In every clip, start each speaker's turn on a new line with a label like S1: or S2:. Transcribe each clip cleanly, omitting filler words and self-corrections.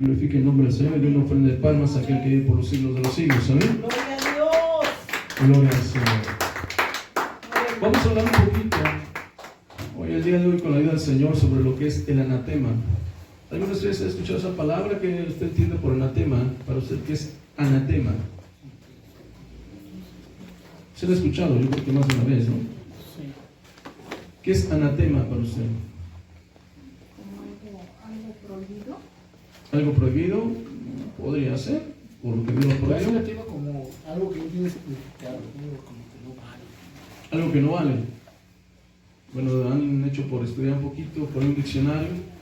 S1: Glorifique el nombre del Señor y dé una ofrenda de palmas a aquel que vive por los siglos de los siglos. Amén.
S2: Gloria a Dios.
S1: Gloria al Señor. Vamos a hablar un poquito hoy, el día de hoy, con la ayuda del Señor, sobre lo que es el anatema. ¿Alguna de ustedes ha escuchado esa palabra que usted entiende por anatema? Para usted, ¿qué es anatema? ¿Se lo ha escuchado? Yo creo que más de una vez, ¿no?
S2: Sí.
S1: ¿Qué es anatema para usted?
S2: Algo prohibido.
S1: ¿Algo prohibido? Podría ser, por lo que Dios lo
S3: Es
S1: prohibió.
S3: un tema como algo que no tiene significado, como que no vale.
S1: Algo que no vale. Bueno, han hecho por estudiar un poquito, por un diccionario.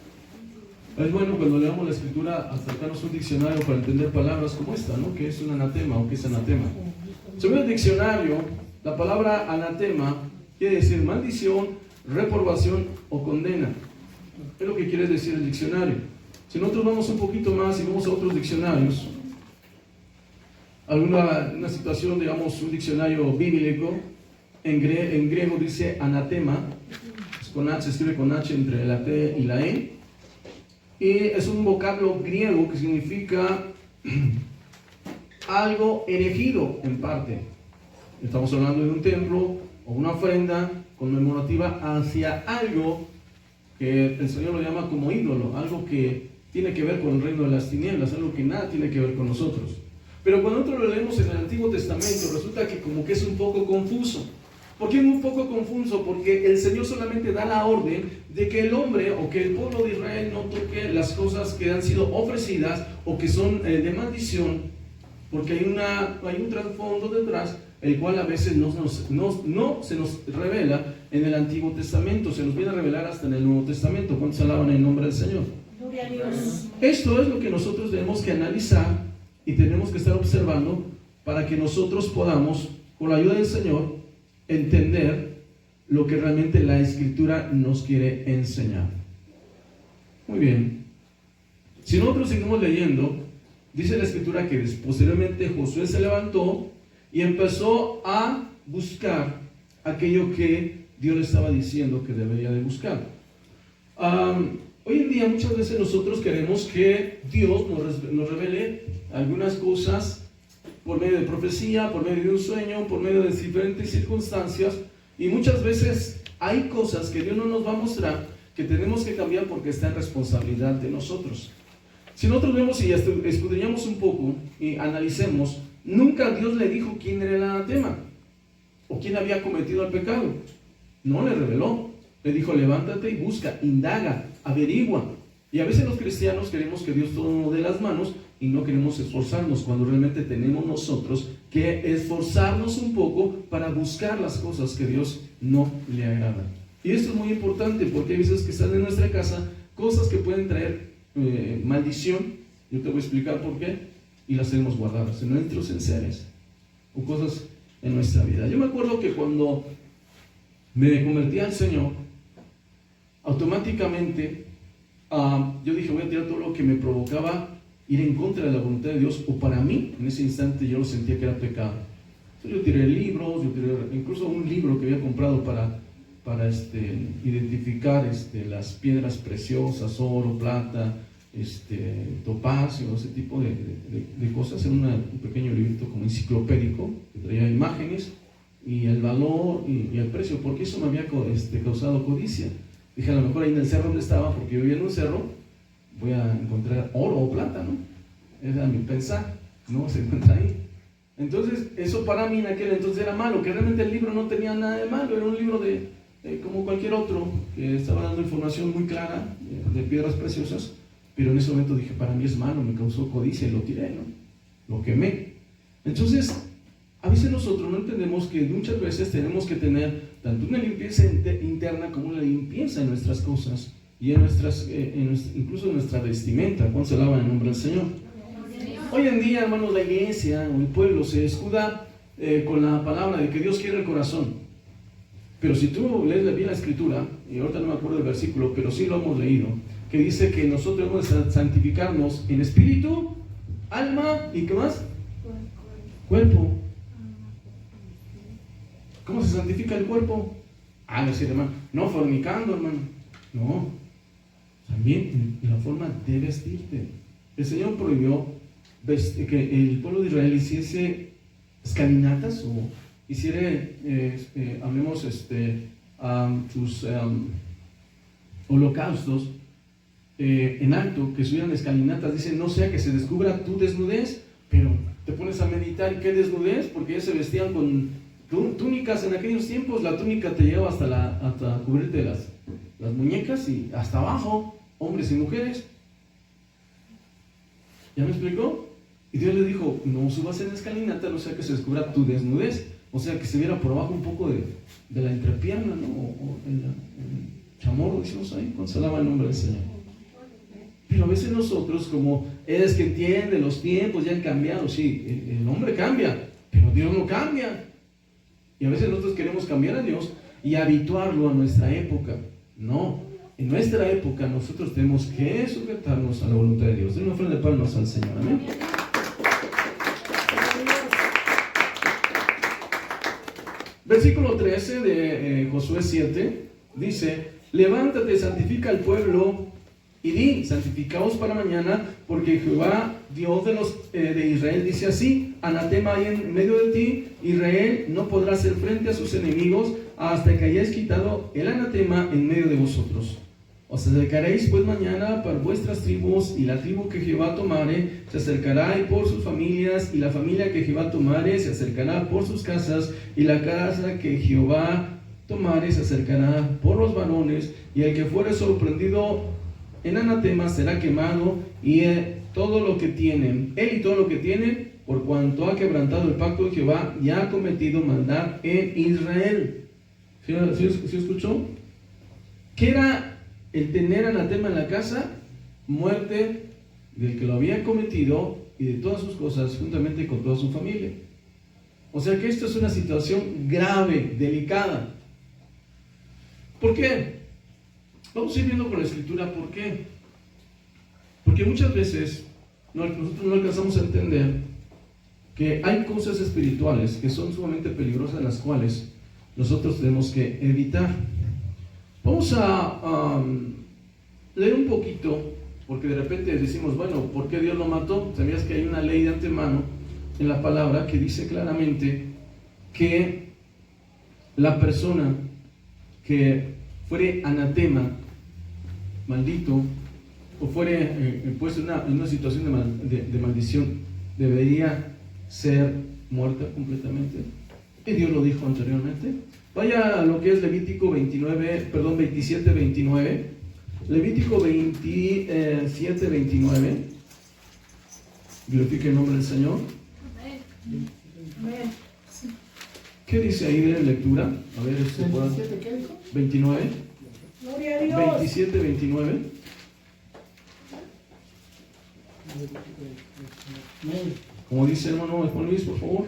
S1: Es bueno cuando leamos la escritura acercarnos a un diccionario para entender palabras como esta, ¿no? ¿Qué es un anatema o qué es anatema? Según el diccionario, la palabra anatema quiere decir maldición, reprobación o condena. Es lo que quiere decir el diccionario. Si nosotros vamos un poquito más y vamos a otros diccionarios, una situación, digamos, un diccionario bíblico, en griego dice anatema, se escribe con H entre la T y la E, y es un vocablo griego que significa algo erigido en parte. Estamos hablando de un templo o una ofrenda conmemorativa hacia algo que el Señor lo llama como ídolo, algo que tiene que ver con el reino de las tinieblas, algo que nada tiene que ver con nosotros. Pero cuando nosotros lo leemos en el Antiguo Testamento, resulta que como que es un poco confuso. ¿Por qué es un poco confuso? Porque el Señor solamente da la orden de que el hombre o que el pueblo de Israel no toque las cosas que han sido ofrecidas o que son de maldición, porque hay un trasfondo detrás, el cual a veces no se nos revela en el Antiguo Testamento, se nos viene a revelar hasta en el Nuevo Testamento. ¿Cuántos alaban el nombre del Señor?
S2: Gloria a Dios.
S1: Esto es lo que nosotros tenemos que analizar y tenemos que estar observando para que nosotros podamos, con la ayuda del Señor, entender lo que realmente la Escritura nos quiere enseñar. Muy bien. Si nosotros seguimos leyendo, dice la Escritura que posteriormente Josué se levantó y empezó a buscar aquello que Dios le estaba diciendo que debería de buscar. Hoy en día muchas veces nosotros queremos que Dios nos revele algunas cosas por medio de profecía, por medio de un sueño, por medio de diferentes circunstancias, y muchas veces hay cosas que Dios no nos va a mostrar que tenemos que cambiar porque está en responsabilidad de nosotros. Si nosotros vemos y escudriñamos un poco y analicemos, nunca Dios le dijo quién era el anatema o quién había cometido el pecado. No le reveló, le dijo levántate y busca, indaga, averigua. Y a veces los cristianos queremos que Dios todo nos dé las manos y no queremos esforzarnos, cuando realmente tenemos nosotros que esforzarnos un poco para buscar las cosas que Dios no le agradan. Y esto es muy importante porque hay veces que están en nuestra casa cosas que pueden traer maldición. Yo te voy a explicar por qué, y las tenemos guardadas en nuestros enseres o cosas en nuestra vida. Yo me acuerdo que cuando me convertí al Señor, automáticamente yo dije, voy a tirar todo lo que me provocaba ir en contra de la voluntad de Dios, o para mí en ese instante yo lo sentía que era pecado. Entonces yo tiré libros, yo tiré incluso un libro que había comprado para identificar las piedras preciosas, oro, plata, topacio, ese tipo de cosas. Era un pequeño librito como enciclopédico que traía imágenes y el valor y el precio, porque eso me había causado codicia. Dije, a lo mejor ahí en el cerro donde estaba, porque yo vivía en un cerro, voy a encontrar oro o plata, ¿no? Era mi pensar, no se encuentra ahí. Entonces, eso para mí en aquel entonces era malo, que realmente el libro no tenía nada de malo, era un libro como cualquier otro, que estaba dando información muy clara de piedras preciosas, pero en ese momento dije, para mí es malo, me causó codicia y lo tiré, ¿no? Lo quemé. Entonces, a veces nosotros no entendemos que muchas veces tenemos que tener tanto una limpieza interna como una limpieza en nuestras cosas y incluso en nuestra vestimenta. ¿Cuándo se lava en el nombre del Señor? Hoy en día, hermanos, la iglesia o el pueblo se escuda con la palabra de que Dios quiere el corazón. Pero si tú lees bien la Escritura, y ahorita no me acuerdo del versículo, pero sí lo hemos leído, que dice que nosotros debemos santificarnos en espíritu, alma y ¿qué más? Cuerpo. ¿Cómo se santifica el cuerpo? Decir, hermano, no fornicando, hermano. No. También en la forma de vestirte. el Señor prohibió que el pueblo de Israel hiciese escalinatas o hiciera, hablemos, sus holocaustos en alto, que subieran escalinatas. Dice, no sea que se descubra tu desnudez, pero te pones a meditar, ¿qué desnudez? Porque ellos se vestían con túnicas en aquellos tiempos. La túnica te llegaba hasta cubrirte las muñecas y hasta abajo, hombres y mujeres. ¿Ya me explicó? Y Dios le dijo, no subas en escalinata, no sea que se descubra tu desnudez, o sea que se viera por abajo un poco de la entrepierna, ¿no? O el chamorro, decimos ahí, cuando se alaba el nombre del Señor. Pero a veces nosotros, como es que entiende, los tiempos ya han cambiado, sí, el hombre cambia, pero Dios no cambia. Y a veces nosotros queremos cambiar a Dios y habituarlo a nuestra época. No, en nuestra época nosotros tenemos que sujetarnos a la voluntad de Dios. Den una ofrenda de palmas al Señor, amén. Versículo 13 de Josué 7 dice, levántate, santifica al pueblo y di, santificaos para mañana, porque Jehová, Dios de Israel, dice así, anatema hay en medio de ti, Israel no podrá hacer frente a sus enemigos hasta que hayáis quitado el anatema en medio de vosotros. Os acercaréis pues mañana para vuestras tribus, y la tribu que Jehová tomare se acercará y por sus familias, y la familia que Jehová tomare se acercará por sus casas, y la casa que Jehová tomare se acercará por los varones, y el que fuere sorprendido en anatema será quemado, y todo lo que tienen, él y todo lo que tienen, por cuanto ha quebrantado el pacto de Jehová y ha cometido maldad en Israel. ¿Sí escuchó? ¿Qué era el tener anatema en la casa? Muerte del que lo había cometido y de todas sus cosas, juntamente con toda su familia. O sea que esto es una situación grave, delicada. ¿Por qué? Vamos a ir viendo con la escritura por qué. Porque muchas veces nosotros no alcanzamos a entender que hay cosas espirituales que son sumamente peligrosas, las cuales nosotros tenemos que evitar. Vamos a leer un poquito, porque de repente decimos, bueno, ¿por qué Dios lo mató? Sabías que hay una ley de antemano en la palabra que dice claramente que la persona que fuere anatema, maldito, o fuere puesto en una situación de maldición, debería ser muerta completamente. Y Dios lo dijo anteriormente. Vaya a lo que es Levítico 27, 29. Levítico 27, 29. Glorifique el nombre del Señor.
S2: Amén.
S1: ¿Qué dice ahí de lectura? A ver, ¿se puede?
S3: 27, ¿qué dijo?
S1: 29.
S2: Gloria a Dios.
S1: 27, 29. Como dice el hermano Juan Luis, por favor.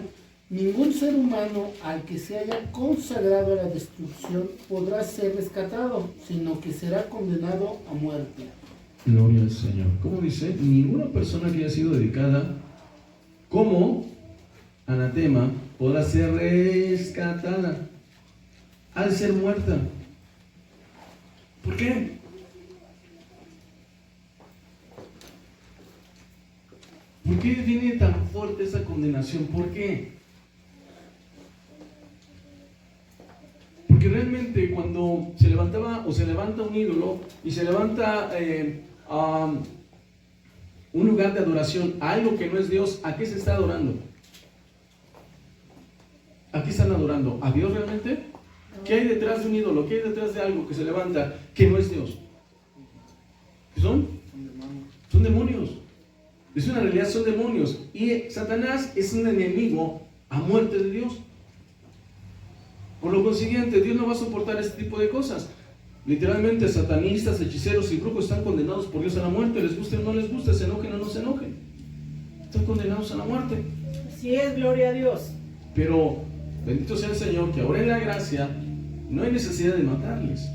S3: Ningún ser humano al que se haya consagrado a la destrucción podrá ser rescatado, sino que será condenado a muerte.
S1: Gloria al Señor. ¿Cómo dice? Ninguna persona que haya sido dedicada como anatema podrá ser rescatada al ser muerta. ¿Por qué? ¿Por qué viene tan fuerte esa condenación? ¿Por qué? Porque realmente cuando se levantaba o se levanta un ídolo y se levanta un lugar de adoración a algo que no es Dios, ¿a qué se está adorando? ¿A qué están adorando? ¿A Dios realmente? ¿Qué hay detrás de un ídolo? ¿Qué hay detrás de algo que se levanta que no es Dios? ¿Qué son? Son demonios. Es una realidad, son demonios. Y Satanás es un enemigo a muerte de Dios. Por lo consiguiente, Dios no va a soportar este tipo de cosas. Literalmente, satanistas, hechiceros y brujos están condenados por Dios a la muerte. Les guste o no les guste, se enojen o no se enojen. Están condenados a la muerte.
S2: Así es, gloria a Dios.
S1: Pero bendito sea el Señor, que ahora en la gracia no hay necesidad de matarles.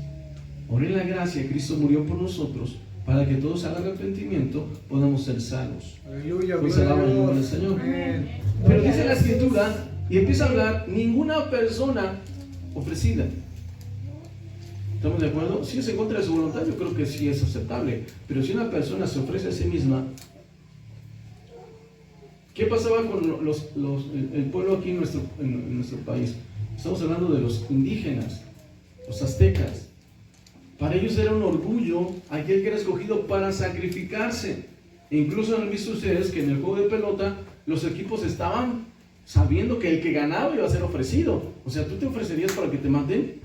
S1: Ahora en la gracia Cristo murió por nosotros para que todos al arrepentimiento podamos ser salvos.
S3: Aleluya,
S1: Pues
S3: gloria a
S1: alaba el nombre del
S3: Dios.
S1: Señor.
S3: Amén.
S1: Pero dice la Escritura y empieza a hablar ninguna persona ofrecida. ¿Estamos de acuerdo? Si es en contra de su voluntad, yo creo que sí es aceptable. Pero si una persona se ofrece a sí misma, ¿Qué pasaba con el pueblo aquí en nuestro país? Estamos hablando de los indígenas, los aztecas. Para ellos era un orgullo aquel que era escogido para sacrificarse. E incluso han visto ustedes que en el juego de pelota los equipos estaban sabiendo que el que ganaba iba a ser ofrecido. O sea, ¿tú te ofrecerías para que te maten?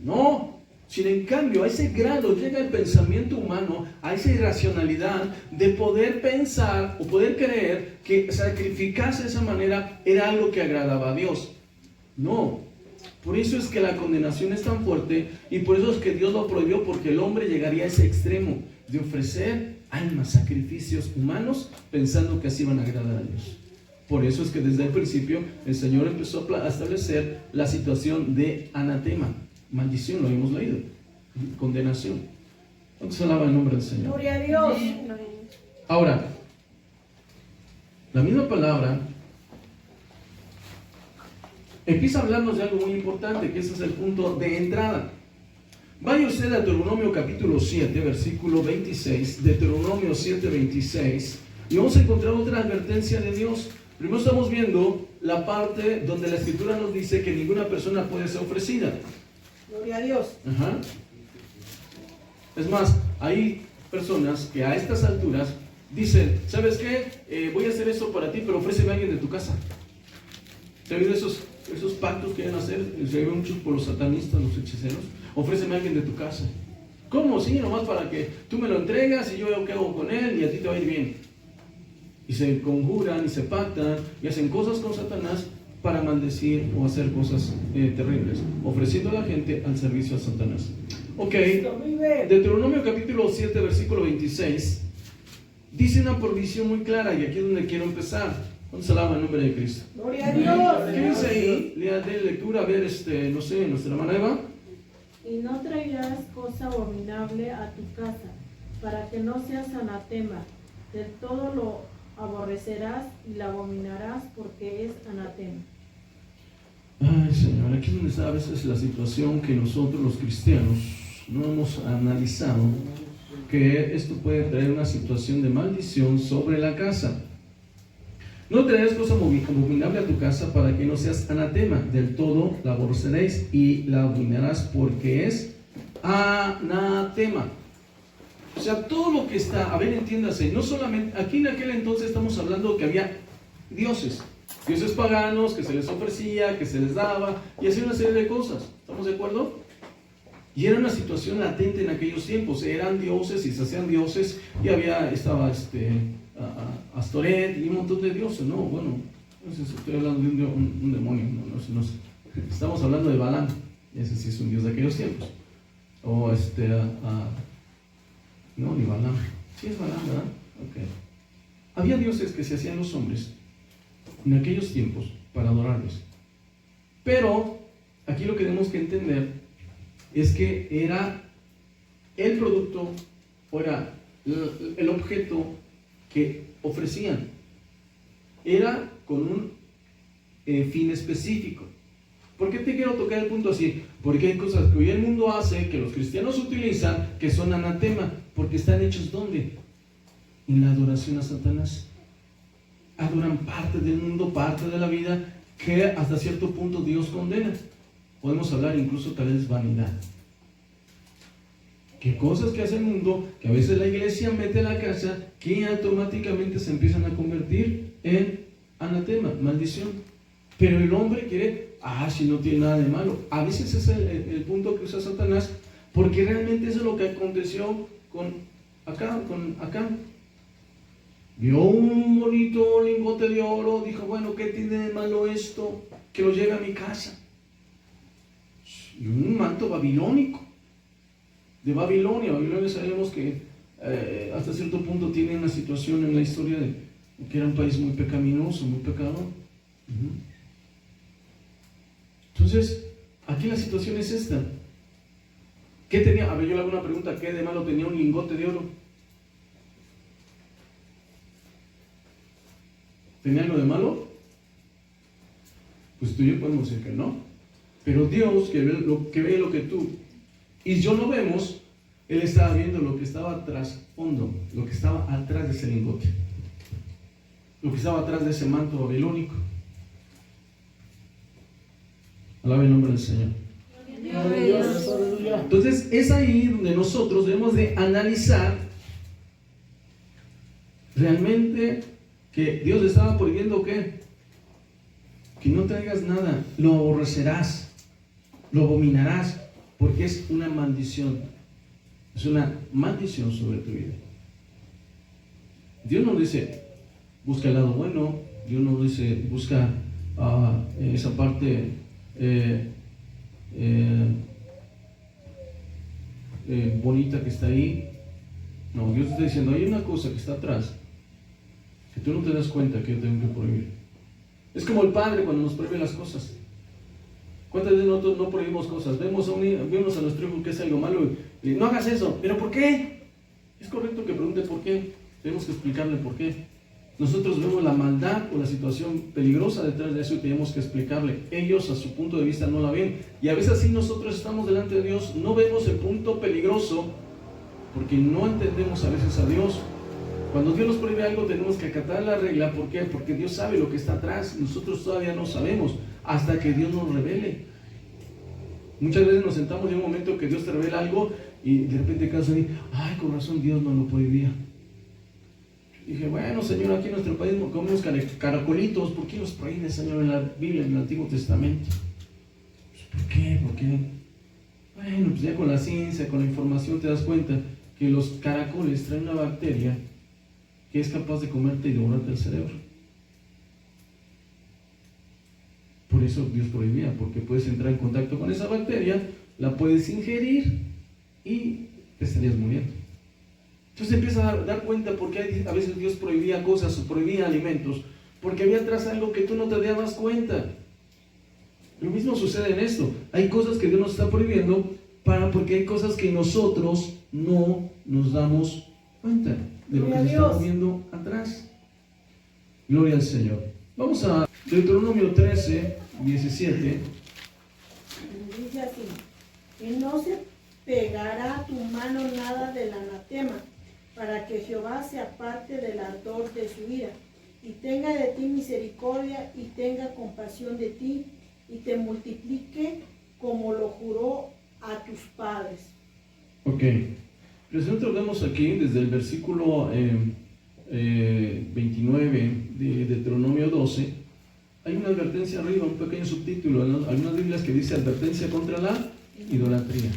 S1: No. Sin en cambio, a ese grado llega el pensamiento humano, a esa irracionalidad de poder pensar o poder creer que sacrificarse de esa manera era algo que agradaba a Dios. No. Por eso es que la condenación es tan fuerte y por eso es que Dios lo prohibió, porque el hombre llegaría a ese extremo de ofrecer almas, sacrificios humanos, pensando que así van a agradar a Dios. Por eso es que desde el principio el Señor empezó a establecer la situación de anatema, maldición, lo hemos leído, condenación. ¿Cuántos alaban el nombre del Señor?
S2: Gloria a Dios.
S1: Ahora, la misma palabra empieza a hablarnos de algo muy importante, que ese es el punto de entrada. Vaya usted a Deuteronomio capítulo 7, versículo 26, Deuteronomio 7, 26, y vamos a encontrar otra advertencia de Dios. Primero estamos viendo la parte donde la Escritura nos dice que ninguna persona puede ser ofrecida.
S2: Gloria a Dios.
S1: Ajá. Es más, hay personas que a estas alturas dicen, ¿sabes qué? Voy a hacer esto para ti, pero ofréceme a alguien de tu casa. ¿Te ha oído esos pactos que van a hacer? Se ven muchos por los satanistas, los hechiceros. Ofréceme a alguien de tu casa. ¿Cómo? Sí, nomás para que tú me lo entregas y yo veo qué hago con él y a ti te va a ir bien. Y se conjuran y se pactan y hacen cosas con Satanás para maldecir o hacer cosas terribles, ofreciendo a la gente al servicio a Satanás. Ok, Deuteronomio capítulo 7, versículo 26, dice una provisión muy clara, y aquí es donde quiero empezar. ¿Cuántos alaban el nombre de Cristo?
S2: Gloria a Dios.
S1: ¿Qué dice ahí? Lea de lectura, a ver, no sé, nuestra hermana Eva.
S4: Y no traerás cosa abominable a tu casa, para que no seas anatema. Del todo lo aborrecerás y la abominarás, porque es anatema.
S1: Ay, Señor, aquí es donde está a veces la situación que nosotros los cristianos no hemos analizado, que esto puede traer una situación de maldición sobre la casa. No traerás cosa abominable a tu casa para que no seas anatema, del todo la aborreceréis y la abominarás, porque es anatema. O sea, todo lo que está, a ver, entiéndase, no solamente, aquí en aquel entonces estamos hablando que había dioses paganos que se les ofrecía, que se les daba, y hacía una serie de cosas. ¿Estamos de acuerdo? Y era una situación latente en aquellos tiempos. Eran dioses y se hacían dioses, y estaba Astoret y un montón de dioses. No, bueno, no sé si estoy hablando de un demonio, no sé. Estamos hablando de Balaam, ese sí es un dios de aquellos tiempos. O no, ni Balaam. Sí es Balaam, ¿verdad? Ok. Había dioses que se hacían los hombres en aquellos tiempos para adorarlos. Pero aquí lo que tenemos que entender es que era el producto, o era el objeto que ofrecían. Era con un fin específico. ¿Por qué te quiero tocar el punto así? Porque hay cosas que hoy el mundo hace, que los cristianos utilizan, que son anatema, porque están hechos ¿dónde? En la adoración a Satanás. Adoran parte del mundo, parte de la vida, que hasta cierto punto Dios condena. Podemos hablar incluso tal vez vanidad. Que cosas que hace el mundo, que a veces la iglesia mete en la casa, que automáticamente se empiezan a convertir en anatema, maldición. Pero el hombre quiere, si no tiene nada de malo. A veces es el punto que usa Satanás, porque realmente eso es lo que aconteció con Acán. Vio un bonito lingote de oro, dijo, bueno, ¿qué tiene de malo esto? Que lo lleve a mi casa. Y un manto babilónico, de Babilonia. Babilonia sabemos que hasta cierto punto tiene una situación en la historia de que era un país muy pecaminoso, muy pecador. Entonces, aquí la situación es esta. ¿Qué tenía? A ver, yo le hago una pregunta, ¿qué de malo tenía un lingote de oro? ¿Tenía algo de malo? Pues tú y yo podemos decir que no. Pero Dios, que ve lo que tú y yo no vemos, Él estaba viendo lo que estaba tras fondo, lo que estaba atrás de ese lingote. lo que estaba atrás de ese manto babilónico. Alaba el nombre del Señor.
S3: Gloria a Dios, aleluya.
S1: Entonces es ahí donde nosotros debemos de analizar realmente que Dios estaba prohibiendo que no traigas nada, lo aborrecerás, lo abominarás, porque es una maldición. Es una maldición sobre tu vida. Dios no dice busca el lado bueno, Dios no dice busca esa parte bonita que está ahí. No, Dios está diciendo hay una cosa que está atrás que tú no te das cuenta que yo tengo que prohibir. Es como el padre cuando nos prohíbe las cosas. ¿Cuántas veces nosotros no prohibimos cosas? Vemos a nuestro hijo que es algo malo y no hagas eso. ¿Pero por qué? Es correcto que pregunte por qué. Tenemos que explicarle por qué. Nosotros vemos la maldad o la situación peligrosa detrás de eso y tenemos que explicarle. Ellos a su punto de vista no la ven. Y a veces así nosotros estamos delante de Dios, no vemos el punto peligroso porque no entendemos a veces a Dios. Cuando Dios nos prohíbe algo tenemos que acatar la regla. ¿Por qué? Porque Dios sabe lo que está atrás. Nosotros todavía no sabemos hasta que Dios nos revele. Muchas veces nos sentamos en un momento que Dios te revela algo y de repente quedas ahí, ay, con razón Dios no lo prohibía. Dije, bueno, Señor, aquí en nuestro país comemos caracolitos. ¿Por qué los prohíbe, Señor, en la Biblia, en el Antiguo Testamento? Pues, ¿por qué? ¿Por qué? Bueno, pues ya con la ciencia, con la información te das cuenta que los caracoles traen una bacteria que es capaz de comerte y devorarte el cerebro. Por eso Dios prohibía, porque puedes entrar en contacto con esa bacteria, la puedes ingerir y te estarías muriendo. Entonces empiezas a dar cuenta por qué a veces Dios prohibía cosas o prohibía alimentos, porque había atrás algo que tú no te dabas cuenta. Lo mismo sucede en esto. Hay cosas que Dios nos está prohibiendo porque hay cosas que nosotros no nos damos cuenta de lo que se está moviendo atrás. Gloria al Señor. Vamos a Deuteronomio 13, 17.
S2: Dice así: que no se pegará a tu mano nada del anatema, para que Jehová se aparte del ardor de su ira, y tenga de ti misericordia, y tenga compasión de ti, y te multiplique como lo juró a tus padres.
S1: Ok. Nosotros vemos aquí desde el versículo 29 de Deuteronomio 12, hay una advertencia arriba, un pequeño subtítulo, en algunas Biblias que dice advertencia contra la idolatría.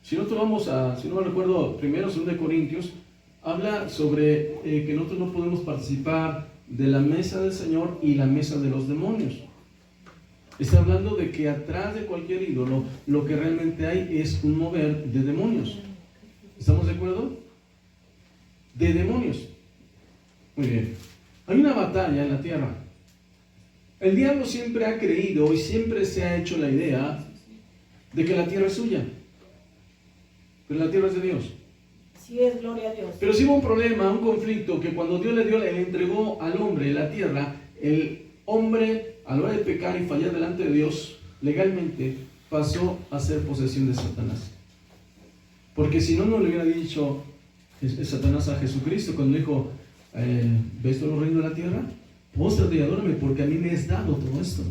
S1: Si nosotros vamos a, si no me recuerdo, primero 2 de Corintios, habla sobre que nosotros no podemos participar de la mesa del Señor y la mesa de los demonios. Está hablando de que atrás de cualquier ídolo lo que realmente hay es un mover de demonios. ¿Estamos de acuerdo? De demonios. Muy bien. Hay una batalla en la tierra. El diablo siempre ha creído y siempre se ha hecho la idea de que la tierra es suya, pero la tierra es de Dios.
S2: Así es, gloria a Dios.
S1: Pero sí hubo un problema, un conflicto, que cuando Dios le entregó al hombre la tierra, el hombre, a la hora de pecar y fallar delante de Dios, legalmente pasó a ser posesión de Satanás. Porque si no, no le hubiera dicho Satanás a Jesucristo cuando dijo, ¿ves todos los reinos de la tierra? Póstrate y adórame porque a mí me es dado todo esto.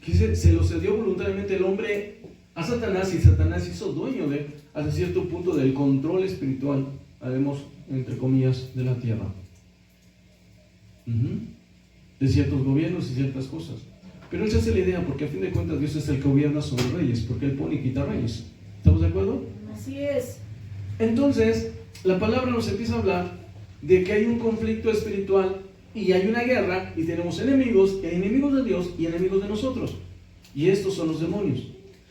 S1: Que se lo cedió voluntariamente el hombre a Satanás, y Satanás hizo dueño hasta cierto punto del control espiritual, haremos entre comillas, de la tierra. De ciertos gobiernos y ciertas cosas. Pero él se hace la idea porque a fin de cuentas Dios es el que gobierna sobre reyes, porque él pone y quita reyes. ¿Estamos de acuerdo?
S2: Así es.
S1: Entonces, la palabra nos empieza a hablar de que hay un conflicto espiritual y hay una guerra, y tenemos enemigos, y hay enemigos de Dios y enemigos de nosotros. Y estos son los demonios.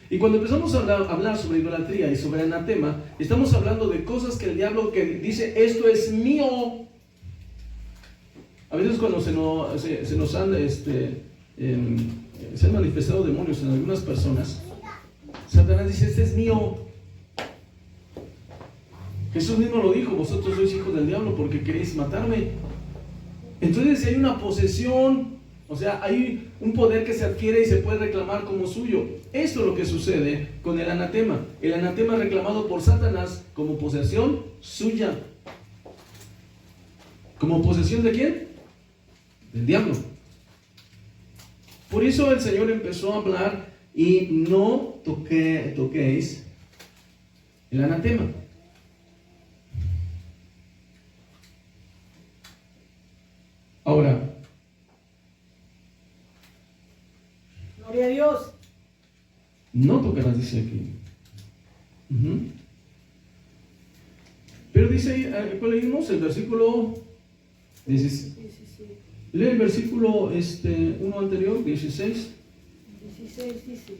S1: Y cuando empezamos a hablar sobre idolatría y sobre anatema, estamos hablando de cosas que el diablo que dice, esto es mío. A veces cuando se nos han manifestado demonios en algunas personas, Satanás dice, este es mío. Jesús mismo lo dijo, vosotros sois hijos del diablo porque queréis matarme. Entonces si hay una posesión, o sea, hay un poder que se adquiere y se puede reclamar como suyo. Esto es lo que sucede con el anatema. El anatema es reclamado por Satanás como posesión suya. ¿Como posesión de quién? Del diablo. Por eso el Señor empezó a hablar y no toquéis el anatema. Ahora,
S2: Gloria a Dios.
S1: no tocarás, dice aquí. Pero dice, ¿cuál leímos? El versículo 16. Lee el versículo uno anterior, 16.
S2: 16 dice: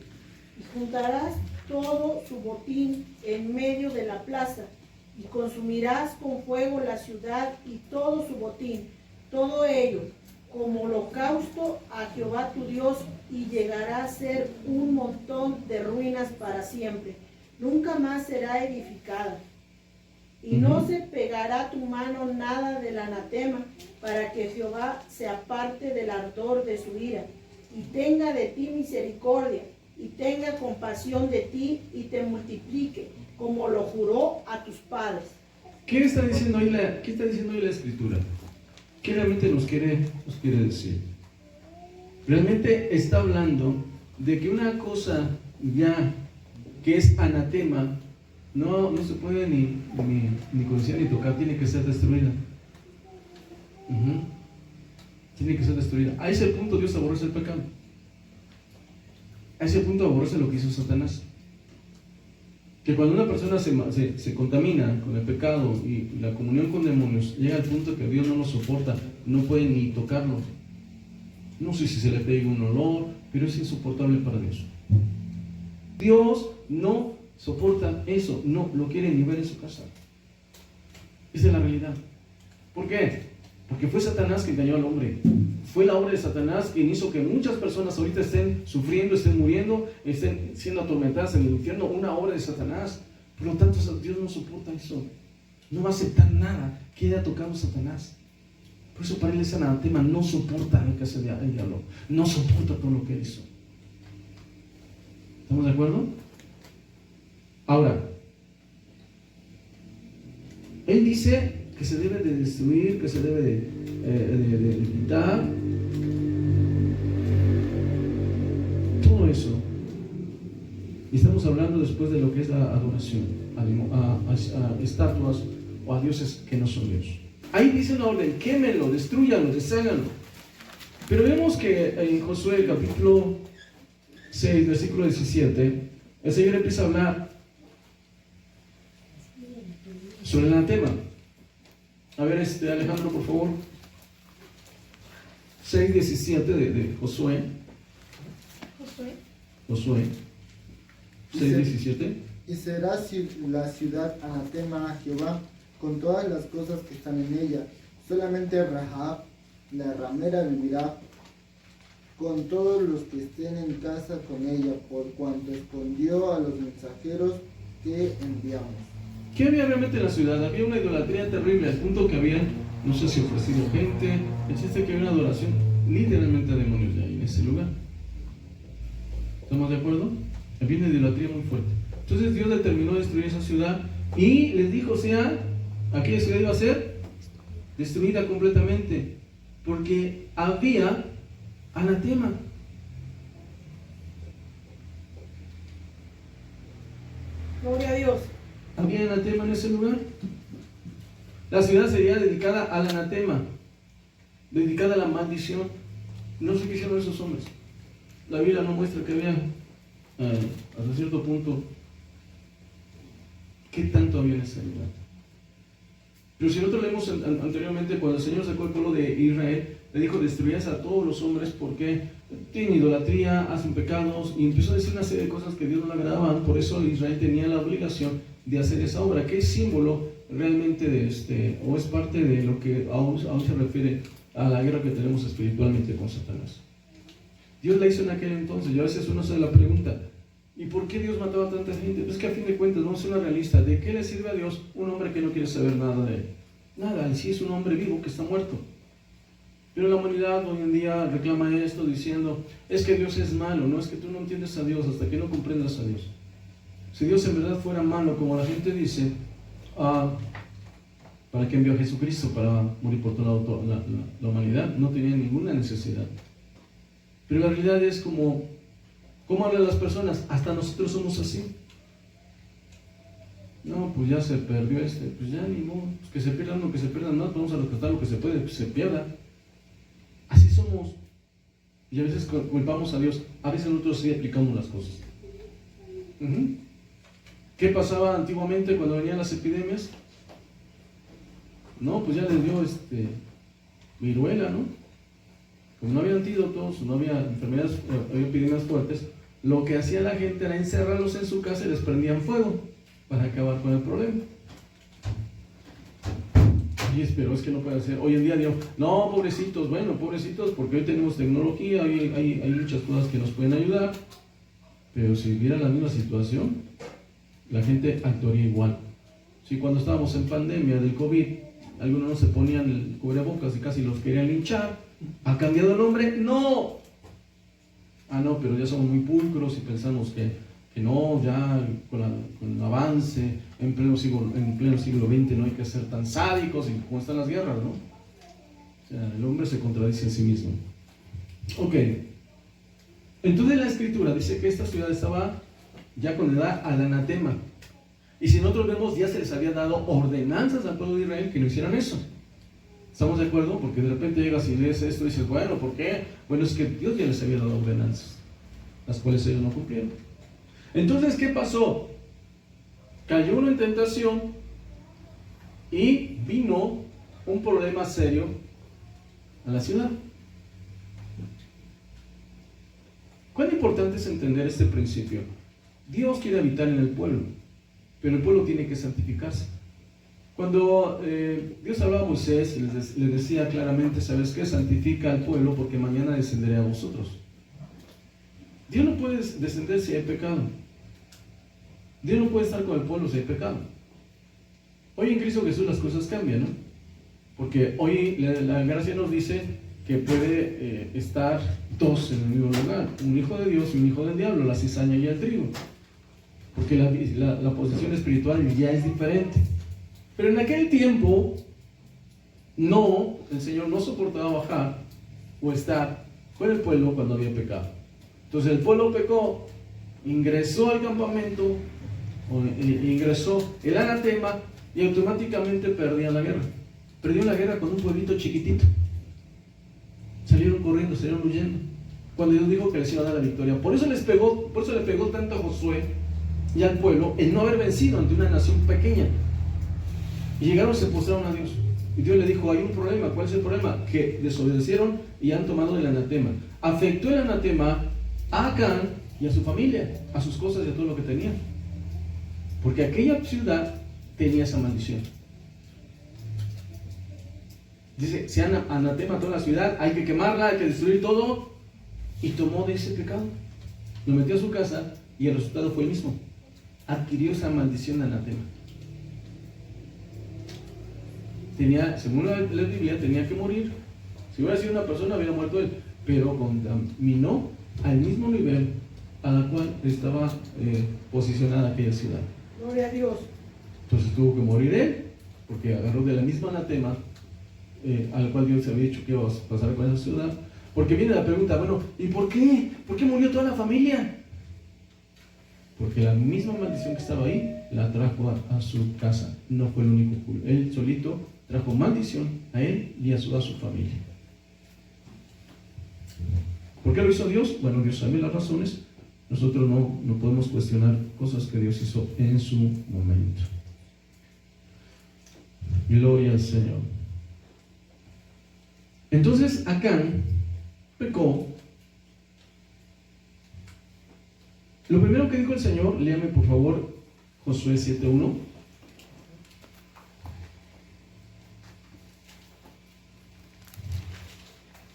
S2: y juntarás todo su botín en medio de la plaza, y consumirás con fuego la ciudad y todo su botín, todo ello, como holocausto a Jehová tu Dios, y llegará a ser un montón de ruinas para siempre. Nunca más será edificada. Y no se pegará tu mano nada del anatema, para que Jehová se aparte del ardor de su ira, y tenga de ti misericordia, y tenga compasión de ti, y te multiplique, como lo juró a tus padres.
S1: ¿Qué está diciendo hoy la Escritura? ¿Qué realmente nos quiere decir? Realmente está hablando de que una cosa ya que es anatema no se puede ni considerar ni tocar, tiene que ser destruida. Tiene que ser destruida. A ese punto Dios aborrece el pecado. A ese punto aborrece lo que hizo Satanás. Que cuando una persona se contamina con el pecado y la comunión con demonios, llega al punto que Dios no lo soporta, no puede ni tocarlo. No sé si se le pega un olor, pero es insoportable para Dios. Dios no soporta eso, no lo quiere ni ver en su casa. Esa es la realidad. ¿Por qué? Porque fue Satanás que engañó al hombre. Fue la obra de Satanás quien hizo que muchas personas ahorita estén sufriendo, estén muriendo, estén siendo atormentadas en el infierno. Una obra de Satanás. Por lo tanto, Dios no soporta eso. No va a aceptar nada que haya tocado a Satanás. Por eso para él ese anatema no soporta lo que hace el diablo. No soporta todo lo que hizo. ¿Estamos de acuerdo? Ahora, él dice que se debe de destruir, que se debe de quitar. Todo eso. Y estamos hablando después de lo que es la adoración a estatuas o a dioses que no son Dios. Ahí dice una orden: quémenlo, destrúyanlo, desháganlo. Pero vemos que en Josué capítulo 6, versículo 17, el Señor empieza a hablar sobre el anatema. A ver, Alejandro, por favor. 6:17 de Josué. Josué 6:17.
S5: Y será la ciudad anatema a Jehová con todas las cosas que están en ella. Solamente Rahab, la ramera, vivirá con todos los que estén en casa con ella, por cuanto escondió a los mensajeros que enviamos.
S1: ¿Qué había realmente en la ciudad? Había una idolatría terrible, al punto que habían, no sé si ofrecido gente, el chiste que había una adoración literalmente a demonios de ahí, en ese lugar. ¿Estamos de acuerdo? Había una idolatría muy fuerte. Entonces Dios determinó destruir esa ciudad y les dijo, aquella ciudad iba a ser destruida completamente, porque había anatema.
S2: Gloria a Dios.
S1: Había anatema en ese lugar. La ciudad sería dedicada al anatema, dedicada a la maldición. No sé qué hicieron esos hombres. La Biblia no muestra que había, hasta cierto punto, qué tanto había en ese lugar. Pero si nosotros leemos anteriormente, cuando el Señor sacó el pueblo de Israel, le dijo: destruyas a todos los hombres porque tienen idolatría, hacen pecados, y empezó a decir una serie de cosas que a Dios no le agradaban. Por eso Israel tenía la obligación de hacer esa obra, que es símbolo realmente de o es parte de lo que aún se refiere a la guerra que tenemos espiritualmente con Satanás. Dios la hizo en aquel entonces, y a veces uno se hace la pregunta: ¿y por qué Dios mataba a tanta gente? Pues que a fin de cuentas, vamos a ser una realista. ¿De qué le sirve a Dios un hombre que no quiere saber nada de él? Nada, en sí es un hombre vivo que está muerto. Pero la humanidad hoy en día reclama esto diciendo: es que Dios es malo. No, es que tú no entiendes a Dios hasta que no comprendas a Dios. Si Dios en verdad fuera malo, como la gente dice, ¿Para qué envió a Jesucristo? Para morir por toda la humanidad. No tenía ninguna necesidad. Pero la realidad es ¿cómo hablan las personas? Hasta nosotros somos así. No, pues ya se perdió pues ya ni modo, pues que se pierdan lo que se pierdan, no, vamos a rescatar lo que se puede, que se pierda. Así somos. Y a veces culpamos a Dios, a veces nosotros sí aplicamos las cosas. ¿Qué pasaba antiguamente cuando venían las epidemias? No, pues ya les dio viruela, ¿no? Como no había antídotos, no había enfermedades, había epidemias fuertes, lo que hacía la gente era encerrarlos en su casa y les prendían fuego para acabar con el problema. Pero es que no puede ser. Hoy en día digo, no, pobrecitos, bueno, pobrecitos, porque hoy tenemos tecnología, hay muchas cosas que nos pueden ayudar, pero si hubiera la misma situación, la gente actuaría igual. Si cuando estábamos en pandemia del COVID, algunos no se ponían el cubrebocas y casi los querían linchar, ¿ha cambiado el nombre? ¡No! Ah, no, pero ya somos muy pulcros y pensamos que no, ya con el avance en pleno siglo XX no hay que ser tan sádicos y como están las guerras, ¿no? O sea, el hombre se contradice en sí mismo. Ok. Entonces la escritura dice que esta ciudad estaba ya condenada al anatema. Y si nosotros vemos, ya se les había dado ordenanzas al pueblo de Israel que no hicieran eso. ¿Estamos de acuerdo? Porque de repente llegas y lees esto y dices, bueno, ¿por qué? Bueno, es que Dios ya les había dado ordenanzas, las cuales ellos no cumplieron. Entonces, ¿qué pasó? Cayó uno en tentación y vino un problema serio a la ciudad. ¿Cuán importante es entender este principio? Dios quiere habitar en el pueblo, pero el pueblo tiene que santificarse. Cuando Dios hablaba a Moisés, le decía claramente, ¿sabes qué? Santifica al pueblo porque mañana descenderé a vosotros. Dios no puede descender si hay pecado. Dios no puede estar con el pueblo si hay pecado. Hoy en Cristo Jesús las cosas cambian, ¿no? Porque hoy la gracia nos dice que puede estar dos en el mismo lugar, un hijo de Dios y un hijo del diablo, la cizaña y el trigo, porque la posición espiritual ya es diferente. Pero en aquel tiempo el Señor no soportaba bajar o estar con el pueblo cuando había pecado. Entonces el pueblo pecó, ingresó al campamento, ingresó el anatema y automáticamente perdían la guerra. Perdieron la guerra con un pueblito chiquitito. Salieron corriendo, salieron huyendo. Cuando Dios dijo que les iba a dar la victoria. Por eso le pegó tanto a Josué y al pueblo el no haber vencido ante una nación pequeña. Y llegaron y se postraron a Dios. Y Dios le dijo, hay un problema. ¿Cuál es el problema? Que desobedecieron y han tomado el anatema. Afectó el anatema a Acán y a su familia, a sus cosas y a todo lo que tenía. Porque aquella ciudad tenía esa maldición. Dice, se anatema toda la ciudad, hay que quemarla, hay que destruir todo. Y tomó de ese pecado, lo metió a su casa y el resultado fue el mismo. Adquirió esa maldición de anatema. Según la Biblia, tenía que morir. Si hubiera sido una persona, hubiera muerto él. Pero contaminó al mismo nivel a la cual estaba posicionada aquella ciudad.
S2: Gloria a Dios.
S1: Entonces tuvo que morir él, porque agarró de la misma anatema al cual Dios había dicho que iba a pasar con esa ciudad. Porque viene la pregunta, bueno, ¿y por qué? ¿Por qué murió toda la familia? Porque la misma maldición que estaba ahí la trajo a su casa. No fue el único culpable. Él solito trajo maldición a él y a su familia. ¿Por qué lo hizo Dios? Bueno, Dios sabe las razones. Nosotros no podemos cuestionar cosas que Dios hizo en su momento. Gloria al Señor. Entonces Acán pecó. Lo primero que dijo el Señor, léame por favor Josué 7:1.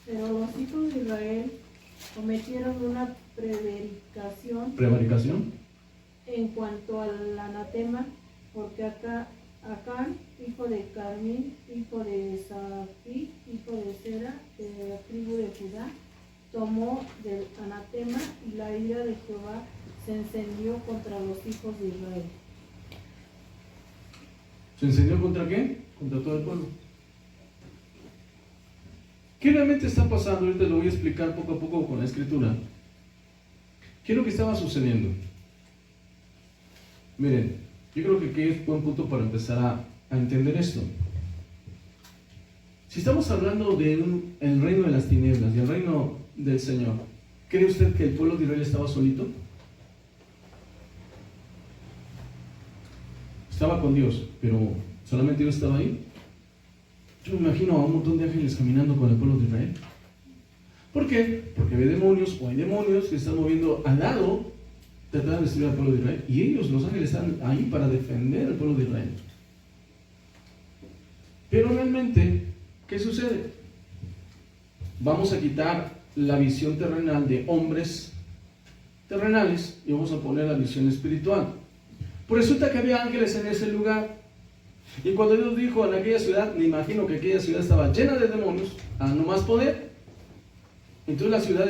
S4: Pero los hijos de Israel cometieron una
S1: Prevaricación.
S4: en cuanto al anatema, porque Acán, hijo de Carmín, hijo de Safi, hijo de Sera, de la tribu de Judá, tomó del anatema y la ira de Jehová se encendió contra los hijos de Israel.
S1: ¿Se encendió contra qué? contra todo el pueblo. ¿Qué realmente está pasando? Ahorita lo voy a explicar poco a poco con la escritura. ¿Qué es lo que estaba sucediendo? Miren, yo creo que aquí es buen punto para empezar a entender esto. Si estamos hablando del reino de las tinieblas y el reino del Señor, ¿cree usted que el pueblo de Israel estaba solito? Estaba con Dios, pero solamente Dios estaba ahí. Yo me imagino a un montón de ángeles caminando con el pueblo de Israel. ¿Por qué? Porque había demonios o hay demonios que se están moviendo al lado tratando de destruir al pueblo de Israel. Y ellos, los ángeles, están ahí para defender al pueblo de Israel. Pero realmente, ¿qué sucede? Vamos a quitar la visión terrenal de hombres terrenales y vamos a poner la visión espiritual. Pues resulta que había ángeles en ese lugar. Y cuando Dios dijo en aquella ciudad, me imagino que aquella ciudad estaba llena de demonios, a no más poder. Entonces la ciudad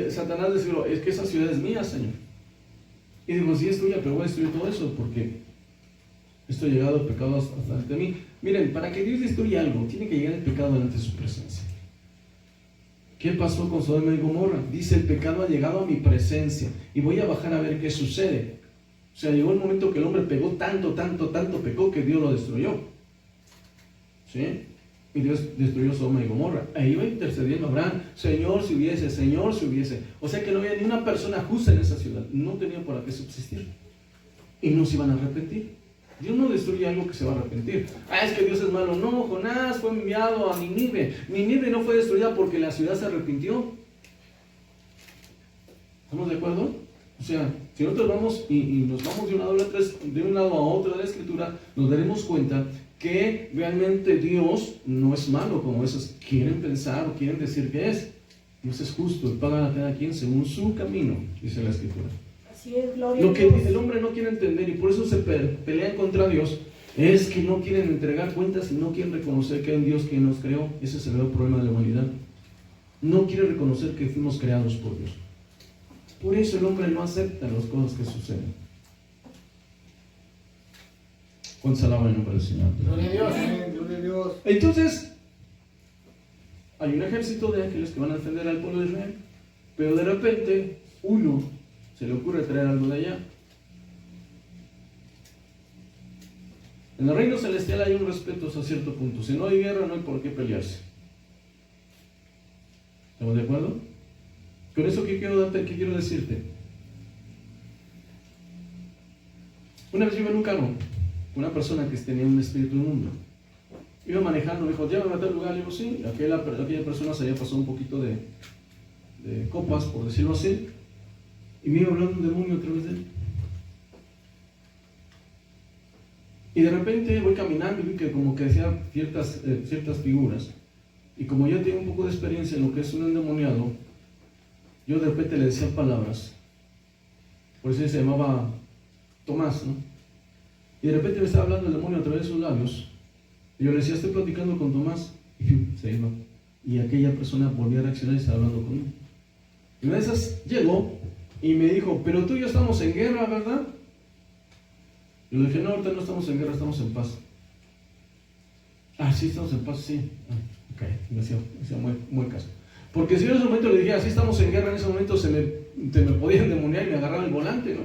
S1: Satanás decidió, es que esa ciudad es mía, Señor. Y digo, sí es tuya, pero voy a destruir todo eso porque esto ha llegado el pecado hasta ante mí. Miren, para que Dios destruya algo, tiene que llegar el pecado delante de su presencia. ¿Qué pasó con Sodoma y Gomorra? Dice, el pecado ha llegado a mi presencia y voy a bajar a ver qué sucede. O sea, llegó el momento que el hombre pegó tanto pecó que Dios lo destruyó. ¿Sí? Y Dios destruyó Sodoma y Gomorra. Ahí iba intercediendo Abraham, Señor si hubiese. O sea que no había ni una persona justa en esa ciudad. No tenían para qué subsistir. Y no se iban a arrepentir. Dios no destruye algo que se va a arrepentir. Es que Dios es malo. No, Jonás fue enviado a Nínive. Nínive no fue destruida porque la ciudad se arrepintió. ¿Estamos de acuerdo? O sea, si nosotros vamos y nos vamos de un lado a otro de la escritura, nos daremos cuenta que realmente Dios no es malo como esos quieren pensar o quieren decir que es. Dios es justo y paga a cada quien según su camino, dice la escritura.
S2: Así es, gloria
S1: Lo
S2: a
S1: que
S2: Dios.
S1: el hombre no quiere entender y por eso se pelean contra Dios es que no quieren entregar cuentas y no quieren reconocer que hay un Dios que nos creó. Ese es el gran problema de la humanidad. No quiere reconocer que fuimos creados por Dios. Por eso el hombre no acepta las cosas que suceden. ¿Cuántos alaban el nombre del Señor?
S3: Gloria a Dios.
S5: Amén, gloria a Dios.
S1: Entonces, hay un ejército de ángeles que van a defender al pueblo de Israel, pero de repente uno se le ocurre traer algo de allá. En el reino celestial hay un respeto hasta cierto punto. Si no hay guerra, no hay por qué pelearse. ¿Estamos de acuerdo? Con eso, ¿qué quiero decirte? Una vez yo iba en un carro, una persona que tenía un espíritu inmundo. Iba manejando, me dijo, llévame a tal lugar. Le digo, sí. Aquella persona se había pasado un poquito de copas, por decirlo así, y me iba hablando un demonio a través de él. Y de repente voy caminando y vi que como que hacía ciertas figuras. Y como yo tengo un poco de experiencia en lo que es un endemoniado, yo de repente le decía palabras. Por eso se llamaba Tomás, ¿no? Y de repente me estaba hablando el demonio a través de sus labios. Y yo le decía, estoy platicando con Tomás. Y se iba. Y aquella persona volvía a reaccionar y estaba hablando conmigo. Y una de esas llegó y me dijo, pero tú y yo estamos en guerra, ¿verdad? Y le dije, no, ahorita no estamos en guerra, estamos en paz. Sí, estamos en paz, sí. Ok, me hacía muy caso. Porque si yo en ese momento le dije, sí, estamos en guerra, en ese momento se me podían endemoniar y me agarraban el volante, ¿no?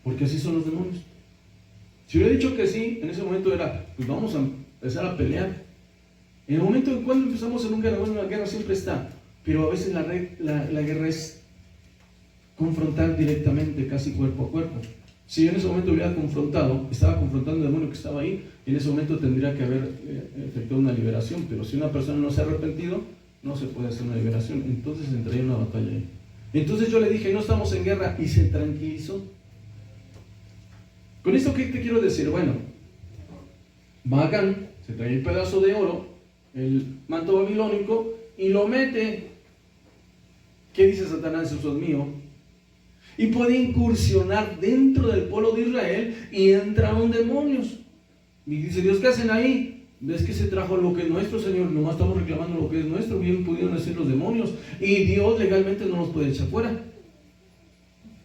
S1: Porque así son los demonios. Si hubiera dicho que sí, en ese momento era, pues vamos a empezar a pelear. En el momento en cuando empezamos en una guerra, bueno, la guerra siempre está, pero a veces la guerra es confrontar directamente, casi cuerpo a cuerpo. Si yo en ese momento hubiera confrontado, estaba confrontando al demonio que estaba ahí, y en ese momento tendría que haber efectuado una liberación, pero si una persona no se ha arrepentido, no se puede hacer una liberación, entonces entraría una batalla ahí. Entonces yo le dije, no estamos en guerra, y se tranquilizó. Con esto, ¿qué te quiero decir? Bueno, Macán se trae el pedazo de oro, el manto babilónico, y lo mete. ¿Qué dice Satanás? Eso es mío. Y puede incursionar dentro del pueblo de Israel y entraron demonios. Y dice Dios, ¿qué hacen ahí? ¿Ves que se trajo lo que es nuestro, Señor? Nomás estamos reclamando lo que es nuestro. Bien pudieron decir los demonios. Y Dios legalmente no nos puede echar fuera.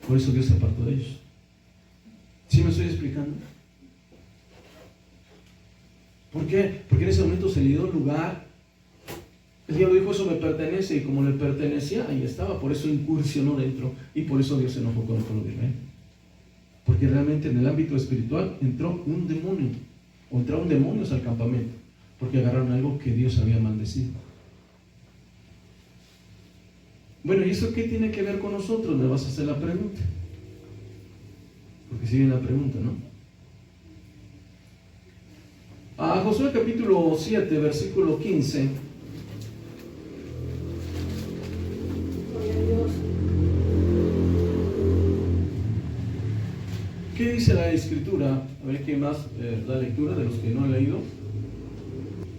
S1: Por eso Dios se apartó de ellos. ¿Sí me estoy explicando? ¿Por qué? Porque en ese momento se le dio lugar. El diablo dijo, eso me pertenece, y como le pertenecía, ahí estaba, por eso incursionó dentro, y por eso Dios se enojó con el pueblo de Israel. Porque realmente en el ámbito espiritual entró un demonio, o entraron demonios al campamento, porque agarraron algo que Dios había maldecido. Bueno, ¿y eso qué tiene que ver con nosotros? Me vas a hacer la pregunta. Porque sigue la pregunta, ¿no? A Josué capítulo 7, versículo 15.
S2: Gloria a Dios.
S1: ¿Qué dice la Escritura? A ver quién más da lectura de los que no han leído.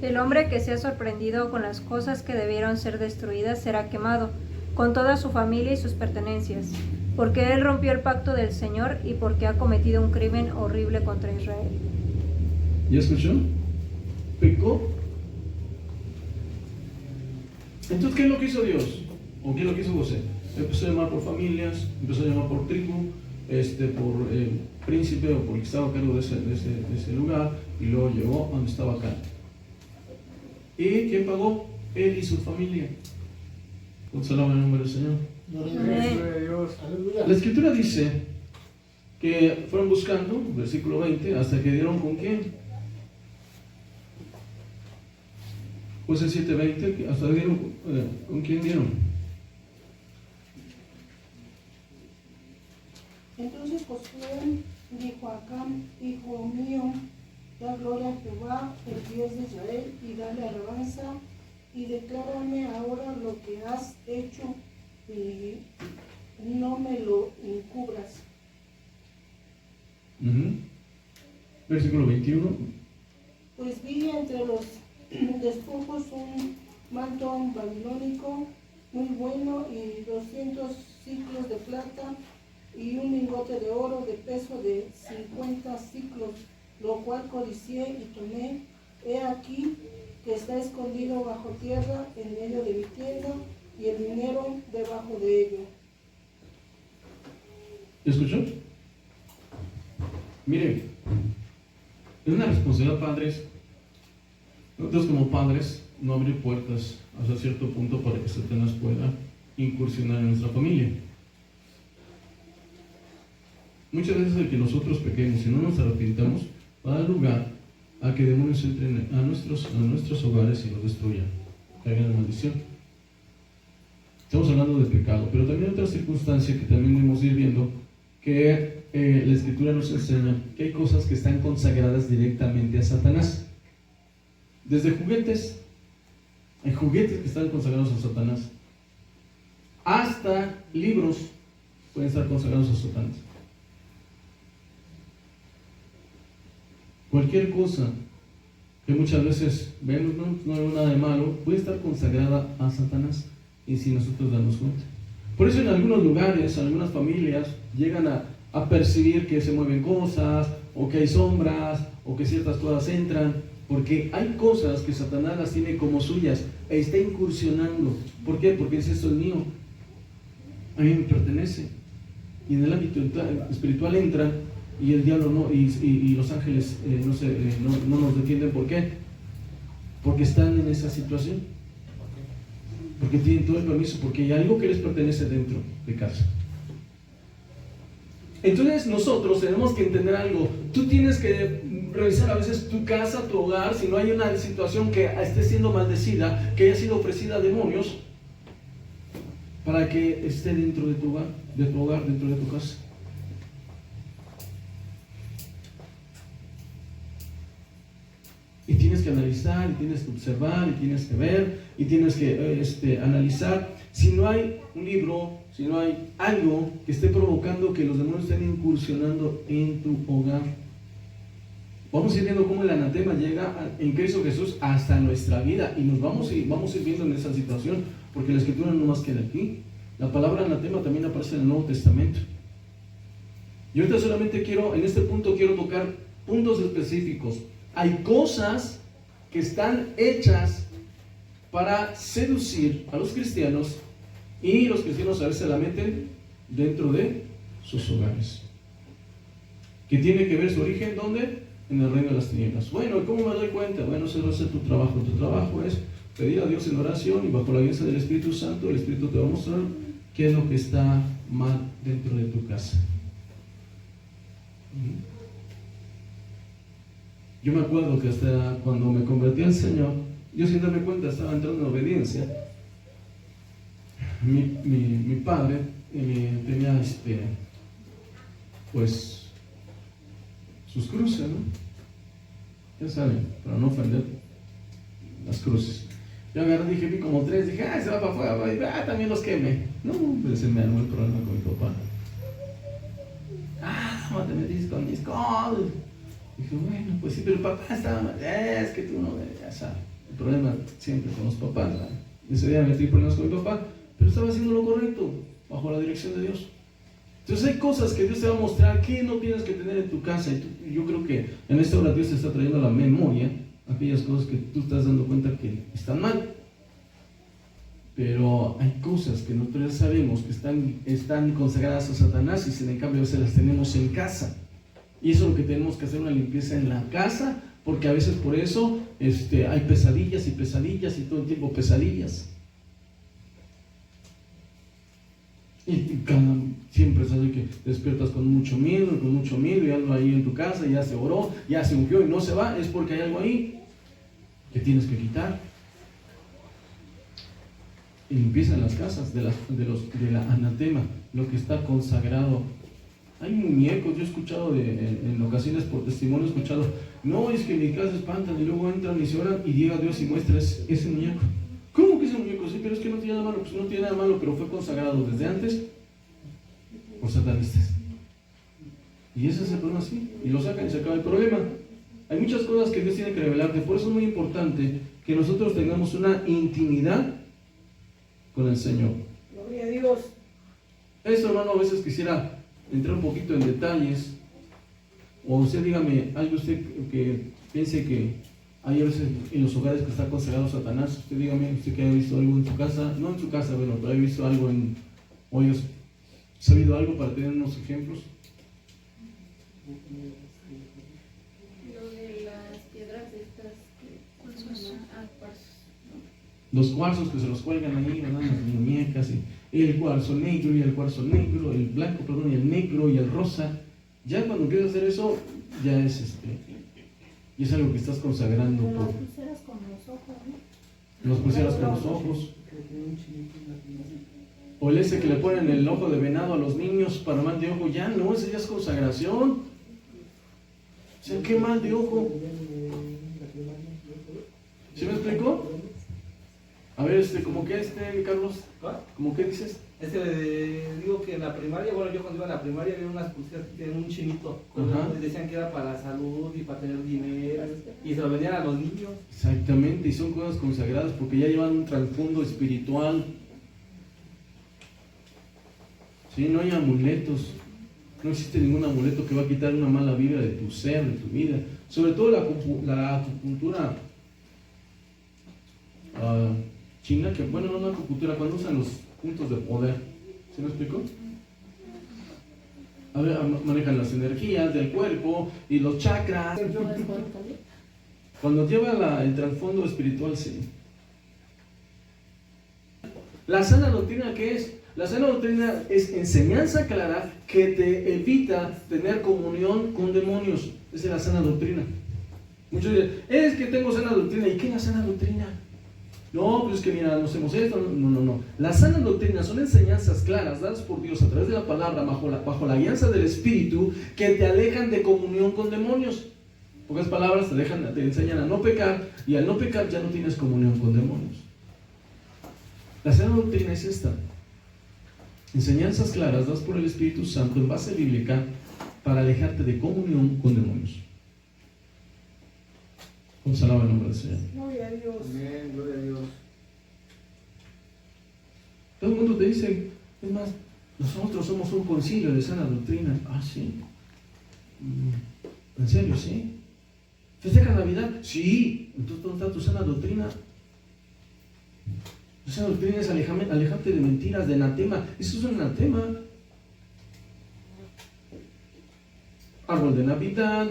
S6: El hombre que sea sorprendido con las cosas que debieron ser destruidas será quemado, con toda su familia y sus pertenencias, porque él rompió el pacto del Señor y porque ha cometido un crimen horrible contra Israel.
S1: ¿Ya escuchó? Pecó. Entonces, ¿qué es lo que hizo Dios? ¿O qué es lo que hizo José? Empezó a llamar por familias, empezó a llamar por tribu, por príncipe o por el que estaba a cargo de ese lugar, y luego llegó donde estaba acá. ¿Y quién pagó? Él y su familia. Consolaba el nombre del Señor.
S3: Gloria a Dios. Aleluya.
S1: La Escritura dice que fueron buscando, versículo 20, hasta que dieron con quién. Pues el 7:20, hasta que dieron, ¿con quién dieron?
S2: Entonces Josué dijo a Acán, hijo mío, da gloria a Jehová, el Dios de Israel, y dale alabanza, y declárame ahora lo que has hecho, y no me lo encubras.
S1: Versículo 21.
S2: Pues vi entre los despojos un manto babilónico muy bueno y 200 ciclos de plata y un lingote de oro de peso de 50 ciclos, lo cual codicié y tomé. He aquí que está escondido bajo tierra en medio de mi tienda y el dinero debajo de ello.
S1: ¿Escuchó? Mire, es una responsabilidad, padres. Nosotros como padres no abrir puertas hasta cierto punto para que Satanás pueda incursionar en nuestra familia. Muchas veces el que nosotros pequemos y no nos arrepintamos va a dar lugar a que demonios entren a nuestros hogares y los destruyan, caigan en maldición. Estamos hablando de pecado, pero también otra circunstancia que también debemos ir viendo, que la Escritura nos enseña que hay cosas que están consagradas directamente a Satanás. Desde juguetes, hay juguetes que están consagrados a Satanás, hasta libros pueden estar consagrados a Satanás. Cualquier cosa que muchas veces vemos, no hay nada de malo, puede estar consagrada a Satanás, y si nosotros damos cuenta. Por eso en algunos lugares, algunas familias llegan a percibir que se mueven cosas, o que hay sombras, o que ciertas cosas entran, porque hay cosas que Satanás las tiene como suyas e está incursionando. ¿Por qué? Porque dice, esto es mío, a mí me pertenece. Y en el ámbito espiritual entran, y el diablo no, y los ángeles no nos defienden. ¿Por qué? Porque están en esa situación, porque tienen todo el permiso, porque hay algo que les pertenece dentro de casa. Entonces nosotros tenemos que entender algo. Tú tienes que revisar a veces tu casa, tu hogar, si no hay una situación que esté siendo maldecida, que haya sido ofrecida a demonios, para que esté dentro de tu hogar, dentro de tu casa. Y tienes que analizar, y tienes que observar, y tienes que ver, y tienes que analizar. Si no hay un libro, si no hay algo que esté provocando que los demonios estén incursionando en tu hogar. Vamos a ir viendo cómo el anatema llega en Cristo Jesús hasta nuestra vida, y vamos a ir viendo en esa situación, porque la Escritura no más queda aquí. La palabra anatema también aparece en el Nuevo Testamento. Y ahorita solamente en este punto quiero tocar puntos específicos. Hay cosas que están hechas para seducir a los cristianos, y los cristianos a veces la meten dentro de sus hogares. Que tiene que ver su origen, ¿dónde? en el reino de las tinieblas. Bueno, ¿y cómo me doy cuenta? Bueno, ese va a ser tu trabajo. Tu trabajo es pedir a Dios en oración y bajo la guía del Espíritu Santo, el Espíritu te va a mostrar qué es lo que está mal dentro de tu casa. Yo me acuerdo que hasta cuando me convertí al Señor, yo sin darme cuenta estaba entrando en obediencia. Mi padre tenía pues sus cruces, ¿no? Ya saben, para no ofender, las cruces. Yo agarré, vi como 3, dije, se va para afuera, también los queme. No, pues se me armó el problema con mi papá. ¿Cómo te metiste con mis cosas? Dije, bueno, pues sí, pero el papá estaba mal. Es que tú no, ya sabes. El problema siempre con los papás, ¿verdad? Ese día metí problemas con mi papá, pero estaba haciendo lo correcto, bajo la dirección de Dios. Entonces hay cosas que Dios te va a mostrar que no tienes que tener en tu casa. Y yo creo que en esta hora Dios te está trayendo a la memoria aquellas cosas que tú estás dando cuenta que están mal. Pero hay cosas que nosotros ya sabemos que están consagradas a Satanás y en cambio a veces las tenemos en casa. Y eso es lo que tenemos que hacer, una limpieza en la casa, porque a veces por eso hay pesadillas y pesadillas y todo el tiempo pesadillas. Y siempre sabes que despiertas con mucho miedo, y algo ahí en tu casa, ya se oró, ya se ungió y no se va, es porque hay algo ahí que tienes que quitar. Y limpieza en las casas de la anatema, lo que está consagrado. Hay muñecos, yo he escuchado en ocasiones por testimonio, he escuchado, no, es que en mi casa espantan y luego entran y se oran y llega Dios y muestra ese muñeco. ¿Cómo que ese muñeco? Sí, pero es que no tiene nada malo. Pues no tiene nada malo, pero fue consagrado desde antes por satanistas. Y ese es el problema, sí. Y lo sacan y se acaba el problema. Hay muchas cosas que Dios tiene que revelarte. Por eso es muy importante que nosotros tengamos una intimidad con el Señor.
S2: Gloria a Dios.
S1: Esto, hermano, a veces quisiera entrar un poquito en detalles. O usted dígame algo usted que piense que hay a veces en los hogares que está consagrado Satanás. Usted dígame, usted que haya visto algo en su casa, no en su casa, bueno, pero haya visto algo o haya sabido algo para tener unos ejemplos.
S7: Lo de las piedras estas que cuarzos.
S1: Los cuarzos que se los cuelgan ahí, ¿verdad? Las muñecas, y el cuarzo negro y el cuarzo negro, el blanco, perdón, y el negro y el rosa. Ya cuando quieres hacer eso, ya es y es algo que estás consagrando.
S2: Las pulseras con los ojos, ¿no?
S1: Los pulseras con los ojos. O el ese que le ponen el ojo de venado a los niños para mal de ojo, ya no, ese ya es consagración. O sea, qué mal de ojo. ¿Sí me explicó? A ver, ¿cómo que Carlos? ¿Cómo que dices?
S8: Digo que en la primaria, bueno, yo cuando iba a la primaria había unas pulseras que tenían un chinito. Y decían que era para la salud y para tener dinero. Y se lo vendían a los niños.
S1: Exactamente, y son cosas consagradas porque ya llevan un trasfondo espiritual. Sí, no hay amuletos. No existe ningún amuleto que va a quitar una mala vibra de tu ser, de tu vida. Sobre todo la acupuntura china, que bueno, no la acupuntura, cuando usan los puntos de poder. ¿Se me explicó? A ver, manejan las energías del cuerpo y los chakras. Cuando lleva el trasfondo espiritual, sí. La sana doctrina, ¿qué es? La sana doctrina es enseñanza clara que te evita tener comunión con demonios. Esa es la sana doctrina. Muchos dicen, es que tengo sana doctrina. ¿Y qué es la sana doctrina? No, pues es que mira, no hacemos esto. No. La sana doctrina son enseñanzas claras dadas por Dios a través de la palabra, bajo la guianza del Espíritu, que te alejan de comunión con demonios. Pocas palabras te enseñan a no pecar, y al no pecar ya no tienes comunión con demonios. La sana doctrina es esta: enseñanzas claras dadas por el Espíritu Santo en base bíblica para alejarte de comunión con demonios. Vamos a alabar el nombre del Señor.
S2: Gloria a Dios.
S5: Amén, gloria a Dios.
S1: Todo el mundo te dice, es más, nosotros somos un concilio de sana doctrina. Ah, sí. ¿En serio, sí? ¿Festeja Navidad? Sí. Entonces, ¿dónde está tu sana doctrina? Tu sana doctrina es alejarte de mentiras, de anatema. Eso es un anatema. árbol de Navidad,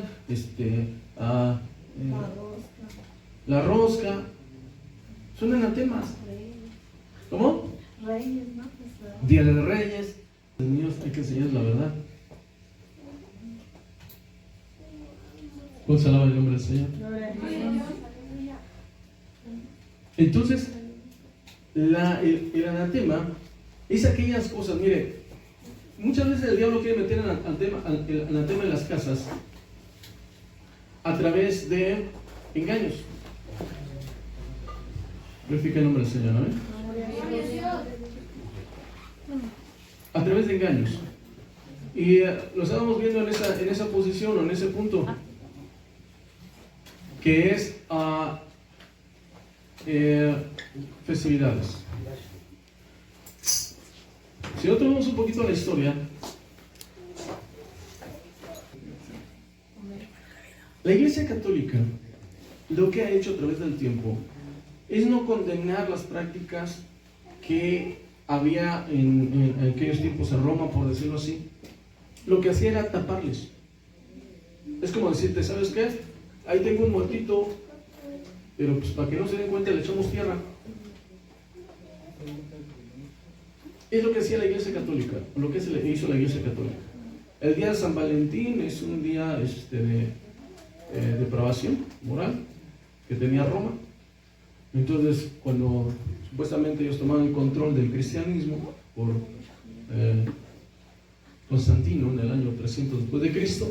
S1: la rosca, son anatemas. ¿Cómo?
S4: Reyes, ¿no? Pues,
S1: Día de Reyes. Los niños hay que enseñarles la verdad. ¿Cómo se alaba el nombre del Señor? Entonces, el anatema es aquellas cosas, mire, muchas veces el diablo quiere meter el anatema en las casas a través de engaños. Glorifica el nombre del Señor, ¿no? A través de engaños. Y lo estábamos viendo en esa posición o en ese punto, que es festividades. Si nosotros vemos un poquito la historia, la Iglesia Católica lo que ha hecho a través del tiempo es no condenar las prácticas que había en aquellos tiempos en Roma, por decirlo así. Lo que hacía era taparles. Es como decirte, ¿sabes qué? Ahí tengo un muertito, pero pues para que no se den cuenta le echamos tierra. Es lo que hacía la Iglesia Católica, lo que hizo la Iglesia Católica. El día de San Valentín es un día de depravación moral que tenía Roma. Entonces, cuando supuestamente ellos tomaban el control del cristianismo por Constantino en el año 300 después de Cristo,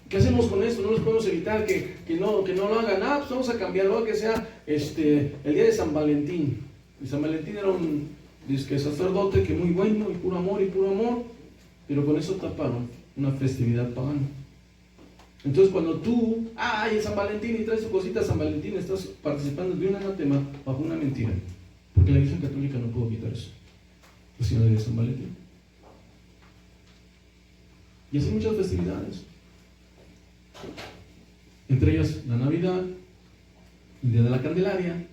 S1: ¿qué hacemos con esto? No les podemos evitar que no lo hagan. Pues vamos a cambiarlo a que sea el día de San Valentín. Y San Valentín era un sacerdote que muy bueno y puro amor, pero con eso taparon una festividad pagana. Entonces cuando tú, en San Valentín y traes tu cosita a San Valentín, estás participando de un anatema bajo una mentira, porque la Iglesia Católica no pudo quitar eso, sino de San Valentín. Y así muchas festividades, entre ellas la Navidad, el Día de la Candelaria.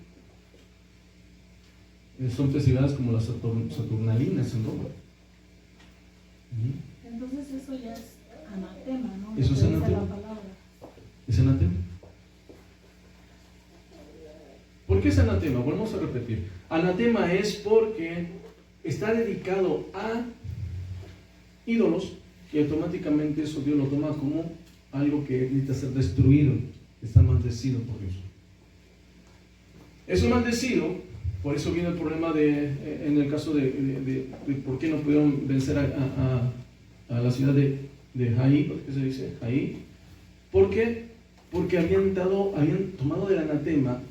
S1: Son festividades como las Saturnalinas en Roma.
S4: entonces eso ya es anatema, ¿no?
S1: Eso es
S4: Dice
S1: anatema.
S4: la palabra.
S1: Es anatema. ¿Por qué es anatema? Volvemos a repetir. Anatema es porque está dedicado a ídolos y automáticamente eso Dios lo toma como algo que necesita ser destruido, está maldecido por Dios. Eso maldecido, por eso viene el problema en el caso de por qué no pudieron vencer a la ciudad de Jaí. ¿Por qué se dice Jaí? Porque habían tomado del anatema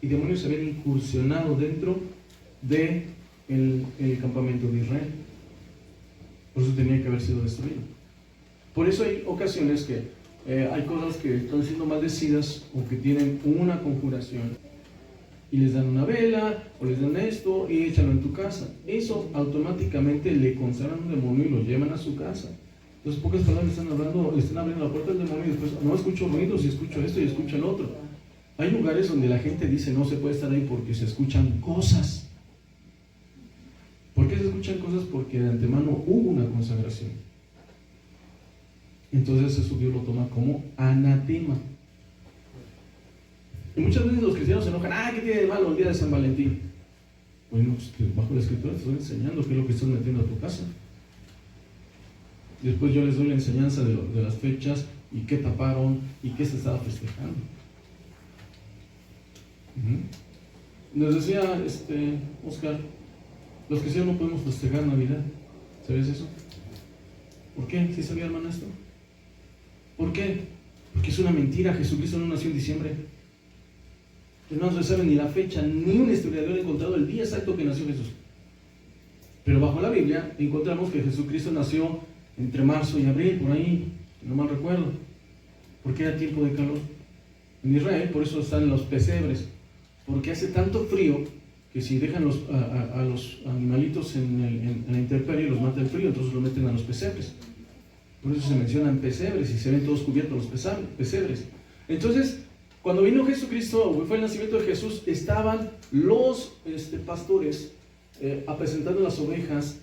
S1: y demonios se habían incursionado dentro del campamento de Israel. Por eso tenía que haber sido destruido. Por eso hay ocasiones que hay cosas que están siendo maldecidas o que tienen una conjuración y les dan una vela o les dan esto y échalo en tu casa. Eso automáticamente le consagran un demonio y lo llevan a su casa. Entonces, pocas palabras le están abriendo la puerta del demonio y después no escucho ruidos y escucho esto y escucho el otro. Hay lugares donde la gente dice no se puede estar ahí porque se escuchan cosas. ¿Por qué se escuchan cosas? Porque de antemano hubo una consagración. Entonces eso Dios lo toma como anatema. Y muchas veces los cristianos se enojan, ¿qué tiene de malo el día de San Valentín? Bueno, pues bajo la escritura te estoy enseñando qué es lo que estás metiendo a tu casa. Después yo les doy la enseñanza de las fechas y qué taparon y qué se estaba festejando. Nos decía Oscar, los cristianos no podemos festejar Navidad. ¿Sabías eso? ¿Por qué? ¿Sí sabía, hermano, esto? ¿Por qué? Porque es una mentira. Jesucristo no nació en diciembre. Hermanos, no saben ni la fecha, ni un historiador ha encontrado el día exacto que nació Jesús. Pero bajo la Biblia encontramos que Jesucristo nació entre marzo y abril, por ahí, no mal recuerdo, porque era tiempo de calor. En Israel, por eso están los pesebres, porque hace tanto frío que si dejan a los animalitos en la intemperie los mata el frío, entonces los meten a los pesebres. Por eso se mencionan pesebres y se ven todos cubiertos los pesebres. Entonces, cuando vino Jesucristo, fue el nacimiento de Jesús, estaban los pastores apresentando las ovejas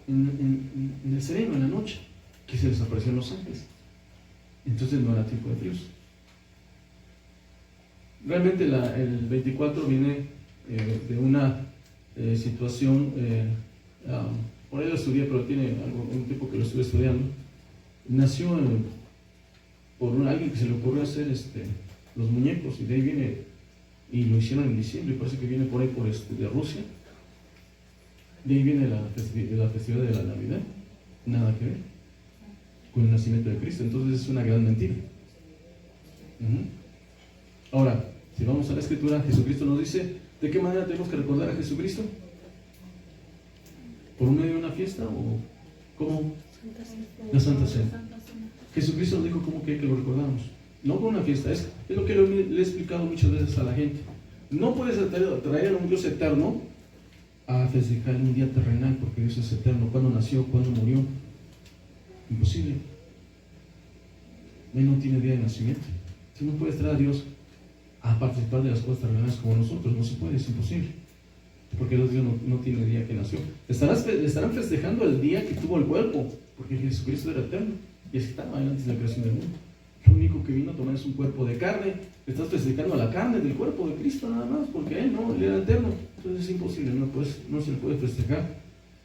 S1: en el sereno, en la noche, que se les aparecieron los ángeles. Entonces no era tiempo de fríos. Realmente el 24 viene de una situación, por ahí lo estudié, pero tiene un tipo que lo estuve estudiando. Nació por alguien que se le ocurrió hacer los muñecos, y de ahí viene, y lo hicieron en diciembre, y parece que viene por ahí de Rusia. De ahí viene la festividad de la Navidad, nada que ver con el nacimiento de Cristo. Entonces es una gran mentira. Ahora, si vamos a la Escritura, Jesucristo nos dice, ¿de qué manera tenemos que recordar a Jesucristo? ¿Por medio de una fiesta o cómo? La Santa Cena. Jesucristo nos dijo cómo que lo recordamos. No con una fiesta, es lo que le he explicado muchas veces a la gente. No puedes traer a un Dios eterno a festejar un día terrenal, porque Dios es eterno. ¿Cuándo nació? ¿Cuándo murió? Imposible. Él no tiene día de nacimiento. Si no puedes traer a Dios a participar de las cosas terrenales como nosotros, no se puede, es imposible, porque Dios no tiene día que nació. Le estarán festejando el día que tuvo el cuerpo, porque Jesucristo era eterno y estaba antes de la creación del mundo. Lo único que vino a tomar es un cuerpo de carne. Estás festejando a la carne del cuerpo de Cristo nada más, porque Él era eterno. Entonces es imposible, no se le puede festejar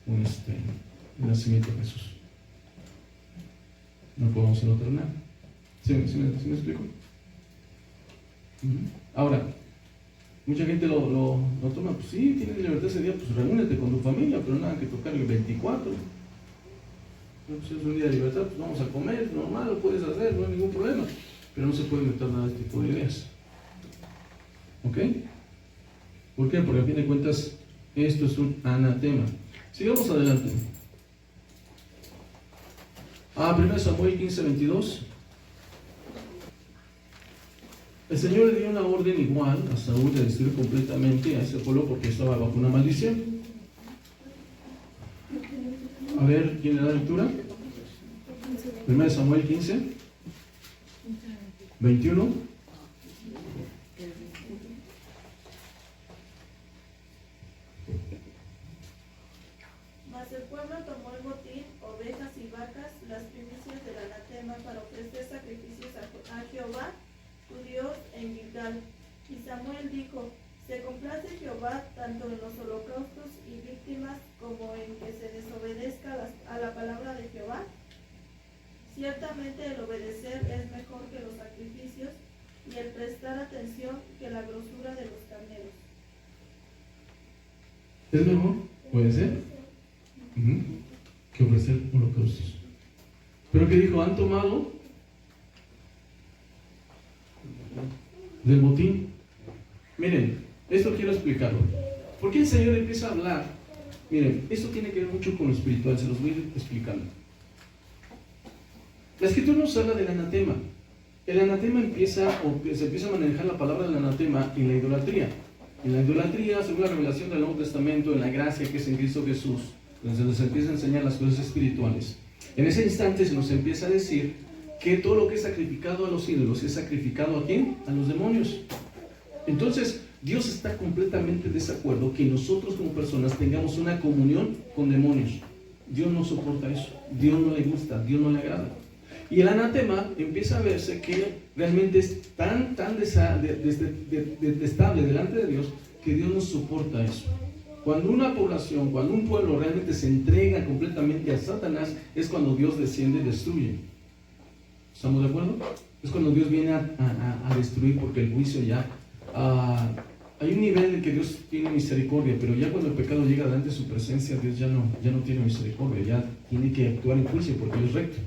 S1: con el nacimiento de Jesús. No podemos hacerlo terrenal. ¿Sí me explico? Ahora, mucha gente lo toma, pues sí, tienes libertad ese día, pues reúnete con tu familia, pero nada que tocar el 24. Si es un día de libertad, pues vamos a comer, normal, lo puedes hacer, no hay ningún problema, pero no se puede meter nada de este tipo de ideas. ¿Ok? ¿Por qué? Porque a fin de cuentas esto es un anatema. Sigamos adelante. 1 Samuel 15:22. El Señor le dio una orden igual a Saúl de destruir completamente a ese pueblo porque estaba bajo una maldición. A ver, ¿quién le da lectura? 1 Samuel 15, 21.
S2: Mas el pueblo tomó el botín, ovejas y vacas, las primicias del anatema, para ofrecer sacrificios a Jehová, tu Dios, en Gilgal. Y Samuel dijo: ¿se complace Jehová tanto en los holocaustos y víctimas como en que se desobedezca a la palabra de Jehová? Ciertamente el obedecer es mejor que los sacrificios, y el prestar atención que la grosura de los carneros.
S1: ¿Es mejor? ¿Puede ser? Que ofrecer holocaustos. Pero que dijo, han tomado del botín. Miren, esto quiero explicarlo. ¿Por qué el Señor empieza a hablar? Miren, esto tiene que ver mucho con lo espiritual, se los voy a ir explicando. La Escritura nos habla del anatema. El anatema se empieza a manejar la palabra del anatema en la idolatría. En la idolatría, según la revelación del Nuevo Testamento, en la gracia que es en Cristo Jesús, donde se nos empieza a enseñar las cosas espirituales. En ese instante se nos empieza a decir que todo lo que es sacrificado a los ídolos es sacrificado ¿a quién? A los demonios. Entonces, Dios está completamente en desacuerdo que nosotros como personas tengamos una comunión con demonios. Dios no soporta eso, Dios no le gusta, Dios no le agrada. Y el anatema empieza a verse que realmente es tan detestable delante de Dios que Dios no soporta eso. Cuando una población, cuando un pueblo realmente se entrega completamente a Satanás, es cuando Dios desciende y destruye. ¿Estamos de acuerdo? Es cuando Dios viene a destruir, porque el juicio ya... hay un nivel en que Dios tiene misericordia, pero ya cuando el pecado llega delante de su presencia, Dios ya no tiene misericordia, ya tiene que actuar en juicio porque Él es recto.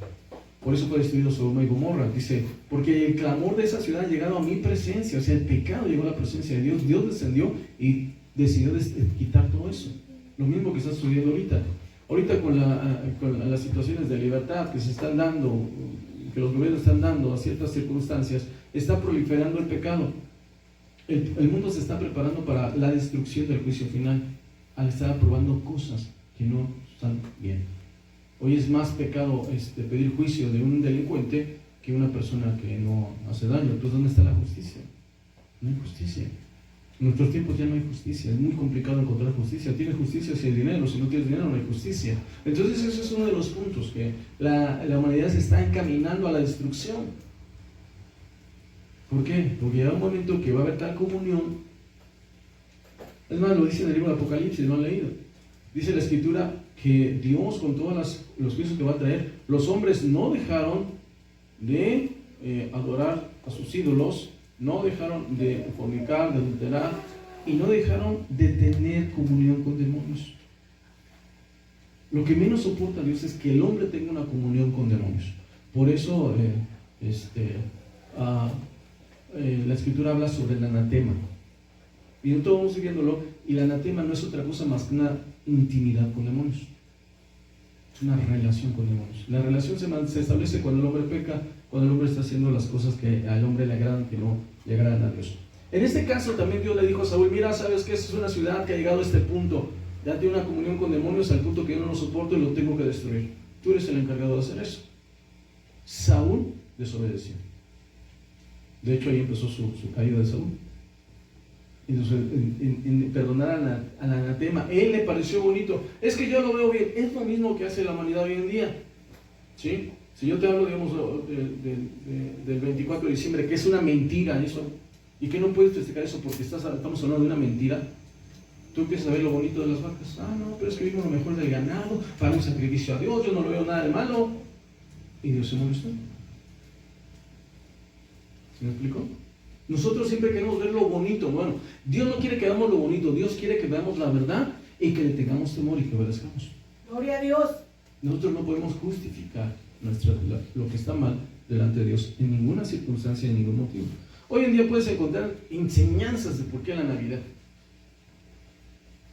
S1: Por eso fue destruido Sodoma y Gomorra. Dice, porque el clamor de esa ciudad ha llegado a mi presencia, o sea, el pecado llegó a la presencia de Dios. Dios descendió y decidió quitar todo eso. Lo mismo que está sucediendo ahorita. Ahorita con las situaciones de libertad que se están dando, que los gobiernos están dando a ciertas circunstancias, está proliferando el pecado. El mundo se está preparando para la destrucción del juicio final, al estar aprobando cosas que no están bien. Hoy es más pecado pedir juicio de un delincuente que una persona que no hace daño. Entonces, ¿dónde está la justicia? No hay justicia. En nuestros tiempos ya no hay justicia, es muy complicado encontrar justicia. Tienes justicia si hay dinero, si no tienes dinero no hay justicia. Entonces ese es uno de los puntos, que la humanidad se está encaminando a la destrucción. ¿Por qué? Porque llega un momento que va a haber tal comunión. Es más, lo dice en el libro de Apocalipsis, ¿no han leído? Dice la Escritura que Dios, con todos los juicios que va a traer, los hombres no dejaron de adorar a sus ídolos, no dejaron de fornicar, de adulterar, y no dejaron de tener comunión con demonios. Lo que menos soporta Dios es que el hombre tenga una comunión con demonios. Por eso la Escritura habla sobre el anatema. Y nosotros vamos siguiéndolo, y el anatema no es otra cosa más que una intimidad con demonios. Es una relación con demonios. La relación se establece cuando el hombre peca, cuando el hombre está haciendo las cosas que al hombre le agradan, que no le agradan a Dios. En este caso también Dios le dijo a Saúl: mira, sabes que esta es una ciudad que ha llegado a este punto, ya tiene una comunión con demonios al punto que yo no lo soporto y lo tengo que destruir. Tú eres el encargado de hacer eso. Saúl desobedeció. De hecho, ahí empezó su caída de Saúl. Entonces, en perdonar al anatema, él le pareció bonito. Es que yo lo veo bien. Es lo mismo que hace la humanidad hoy en día. ¿Sí? Si yo te hablo, digamos, del 24 de diciembre, que es una mentira eso, y que no puedes festejar eso porque estamos hablando de una mentira, tú empiezas a ver lo bonito de las vacas. Ah, no, pero es que vimos lo mejor del ganado, para un sacrificio a Dios, yo no lo veo nada de malo. Y Dios se molestó. ¿Sí me explico? Nosotros siempre queremos ver lo bonito. Bueno, Dios no quiere que veamos lo bonito, Dios quiere que veamos la verdad y que le tengamos temor y que obedezcamos.
S2: Gloria a Dios.
S1: Nosotros no podemos justificar lo que está mal delante de Dios en ninguna circunstancia, en ningún motivo. Hoy en día puedes encontrar enseñanzas de por qué la Navidad.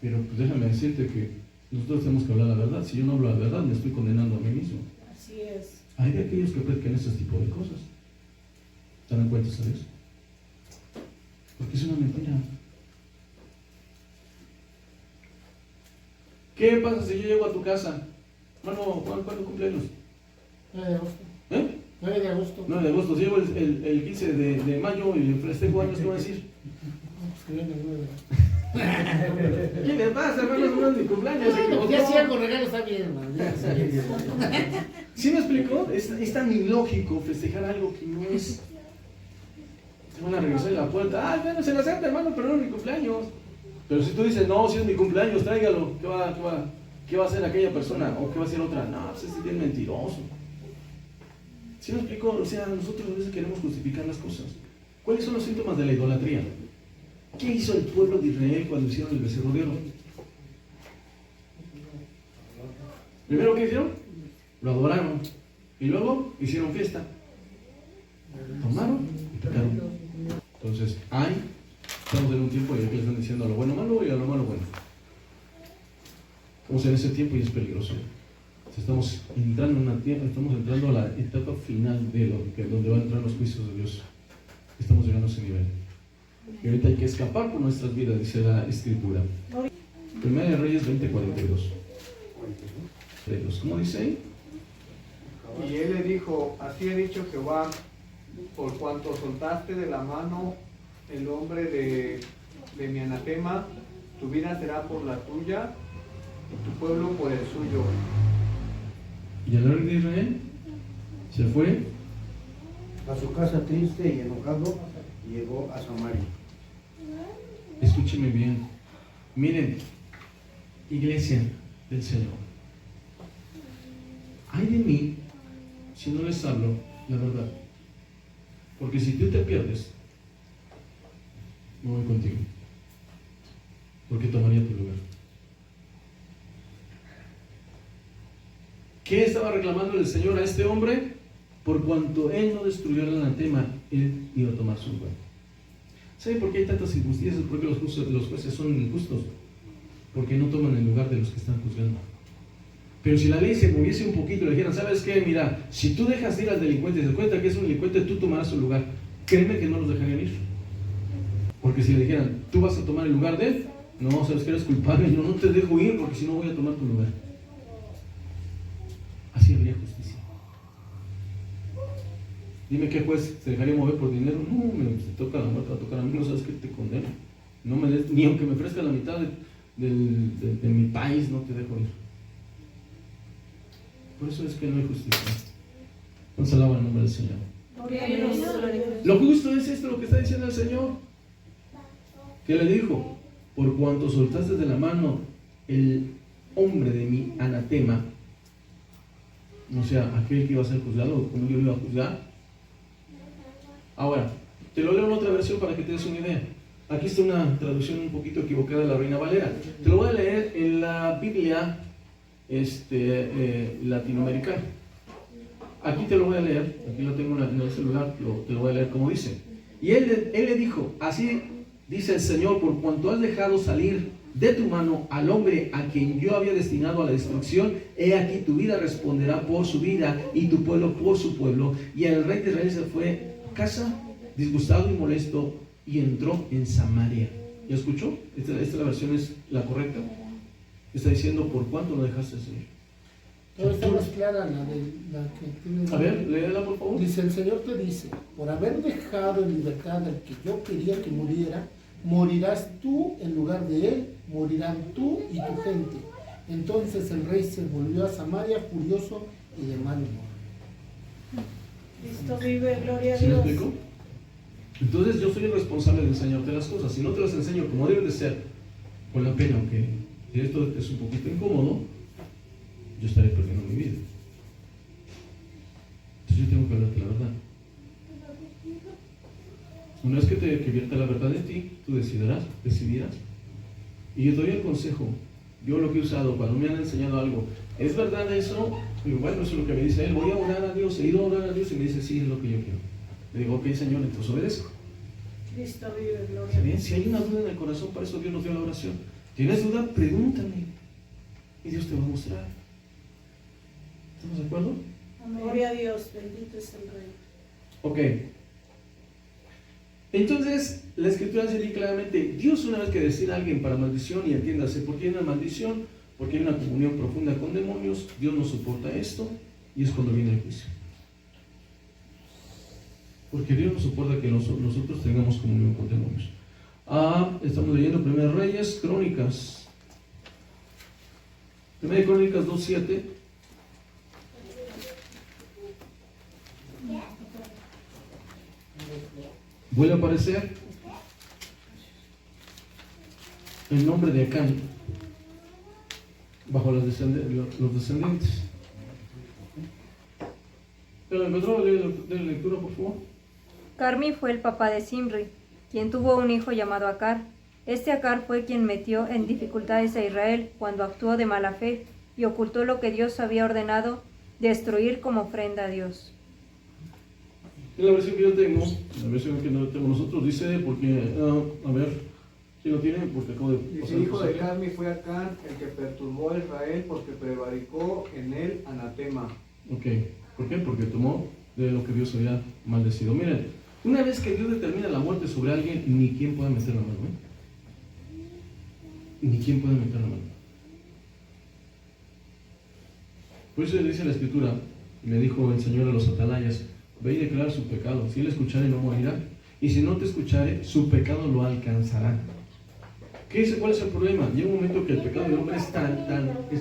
S1: Pero pues déjame decirte que nosotros tenemos que hablar la verdad. Si yo no hablo la verdad, me estoy condenando a mí mismo.
S2: Así es.
S1: Hay de aquellos que predican ese tipo de cosas. ¿Te dan cuenta de eso? Porque es una mentira. ¿Qué pasa si yo llego a tu casa? Bueno, ¿cuándo cumpleaños?
S3: 9 de agosto.
S1: ¿Eh?
S3: 9 de agosto.
S1: 9 de agosto. Si llego el 15 de mayo y festejo años, ¿qué va a decir?
S3: Que viene el 9.
S1: ¿Qué le pasa, hermano? No es mi cumpleaños.
S3: Ya si algo regalo está bien, hermano. Ya está bien.
S1: ¿Sí me explicó? Es tan ilógico festejar algo que no es. Te van a regresar a la puerta. Ah, bueno, se lo acepta, hermano, pero no es mi cumpleaños. Pero si tú dices, no, si es mi cumpleaños, tráigalo. ¿Qué va a hacer aquella persona? ¿O qué va a hacer otra? No, pues es bien mentiroso. ¿Sí me explico? O sea, nosotros a veces queremos justificar las cosas. ¿Cuáles son los síntomas de la idolatría? ¿Qué hizo el pueblo de Israel cuando hicieron el becerro de oro? Primero, ¿qué hicieron? Lo adoraron. Y luego hicieron fiesta. Tomaron y pecaron. Entonces, estamos en un tiempo en el que le están diciendo a lo bueno malo y a lo malo bueno. Estamos en ese tiempo y es peligroso. Estamos entrando a la etapa final de donde van a entrar los juicios de Dios. Estamos llegando a ese nivel. Y ahorita hay que escapar por nuestras vidas, dice la Escritura. Primera de Reyes 20:42. ¿Cómo dice ahí?
S9: Y él le dijo: así ha dicho Jehová, por cuanto soltaste de la mano el hombre de mi anatema, tu vida será por la tuya y tu pueblo por el suyo.
S1: Y el rey de Israel se fue
S10: a su casa triste y enojado, llegó a Samaria.
S1: Escúcheme bien. Miren, iglesia del Señor, ay de mí si no les hablo la verdad. Porque si tú te pierdes, no voy contigo. Porque tomaría tu lugar. ¿Qué estaba reclamando el Señor a este hombre? Por cuanto él no destruyó el anatema, él iba a tomar su lugar. ¿Sabe por qué hay tantas injusticias? Porque los jueces son injustos. Porque no toman el lugar de los que están juzgando. Pero si la ley se moviese un poquito y le dijeran: ¿sabes qué? Mira, si tú dejas ir al delincuente y se cuenta que es un delincuente, tú tomarás su lugar. Créeme que no los dejarían ir. Porque si le dijeran: tú vas a tomar el lugar de él, no, sabes que eres culpable, yo no te dejo ir porque si no voy a tomar tu lugar. Así habría justicia. Dime qué juez se dejaría mover por dinero. No, te toca la muerte, va a tocar a mí, no sabes que te condeno. No me des, ni aunque me ofrezca la mitad de mi país, no te dejo ir. Por eso es que no hay justicia. No se alaba el nombre del Señor. Lo justo es esto, lo que está diciendo el Señor. ¿Qué le dijo? Por cuanto soltaste de la mano el hombre de mi anatema, o sea, aquel que iba a ser juzgado, como yo lo iba a juzgar. Ahora, te lo leo en otra versión para que te des una idea. Aquí está una traducción un poquito equivocada de la Reina Valera. Te lo voy a leer en la Biblia latinoamericana. Aquí te lo voy a leer, aquí lo tengo en el celular, te lo voy a leer como dice. Y él le dijo, así dice el Señor, por cuanto has dejado salir de tu mano al hombre a quien yo había destinado a la destrucción, he aquí tu vida responderá por su vida y tu pueblo por su pueblo. Y el rey de Israel se fue a casa disgustado y molesto y entró en Samaria. ¿Ya escuchó? Esta la versión es la correcta. Está diciendo, ¿por cuánto lo dejaste, Señor?
S3: Pero está más clara la que tiene.
S1: A ver, léela por favor.
S3: Dice, el Señor te dice, por haber dejado en libertad al que yo quería que muriera, morirás tú en lugar de él, morirán tú y tu gente. Entonces el rey se volvió a Samaria furioso y de mal humor.
S2: Cristo vive, gloria a
S1: ¿Sí me
S2: Dios.
S1: explico? Entonces yo soy el responsable de enseñarte las cosas. Si no te las enseño como deben de ser, con la pena, aunque si esto es un poquito incómodo, yo estaré perdiendo mi vida. Entonces yo tengo que hablarte la verdad. Una vez que vierta la verdad en ti, tú decidirás. Y yo te doy el consejo. Yo lo que he usado cuando me han enseñado algo, ¿es verdad eso? Digo, bueno, eso es lo que me dice él. Voy a orar a Dios, he ido a orar a Dios y me dice, sí, es lo que yo quiero. Le digo, ok, Señor, entonces obedezco.
S2: Cristo vive, gloria
S1: ¿Está
S2: a
S1: bien?
S2: Dios.
S1: Si hay una duda en el corazón, para eso Dios nos dio la oración. ¿Tienes duda? Pregúntame. Y Dios te va a mostrar. ¿Estamos de acuerdo?
S2: Gloria a Dios, bendito es el Rey.
S1: Ok. Entonces, la Escritura dice bien claramente, Dios una vez que decide a alguien para maldición, y entiéndase, ¿por qué hay una maldición? Porque hay una comunión profunda con demonios, Dios no soporta esto, y es cuando viene el juicio. Porque Dios no soporta que nosotros tengamos comunión con demonios. Estamos leyendo 1 Reyes, Crónicas. 1 Crónicas 2:7. Vuelve a aparecer el nombre de Acán bajo los descendientes. ¿Pero encontró? De la lectura, por favor.
S6: Carmi fue el papá de Zimri, quien tuvo un hijo llamado Acar. Este Acar fue quien metió en dificultades a Israel cuando actuó de mala fe y ocultó lo que Dios había ordenado destruir como ofrenda a Dios.
S1: En la versión que yo tengo, la versión que no tenemos nosotros, dice, porque, a ver, ¿quién lo tiene? Porque acabo de
S9: Dice,
S1: pasar.
S9: hijo de Carmi fue Acán el que perturbó a Israel porque prevaricó en él anatema.
S1: Ok, ¿por qué? Porque tomó de lo que Dios había maldecido. Miren, una vez que Dios determina la muerte sobre alguien, ni quien puede meter la mano, Ni quien puede meter la mano. Por eso dice la Escritura, y le dijo el Señor a los atalayas, ve y declara su pecado. Si él escuchare, no morirá. Y si no te escuchare, su pecado lo alcanzará. ¿Cuál es el problema? Llega un momento que el pecado del hombre es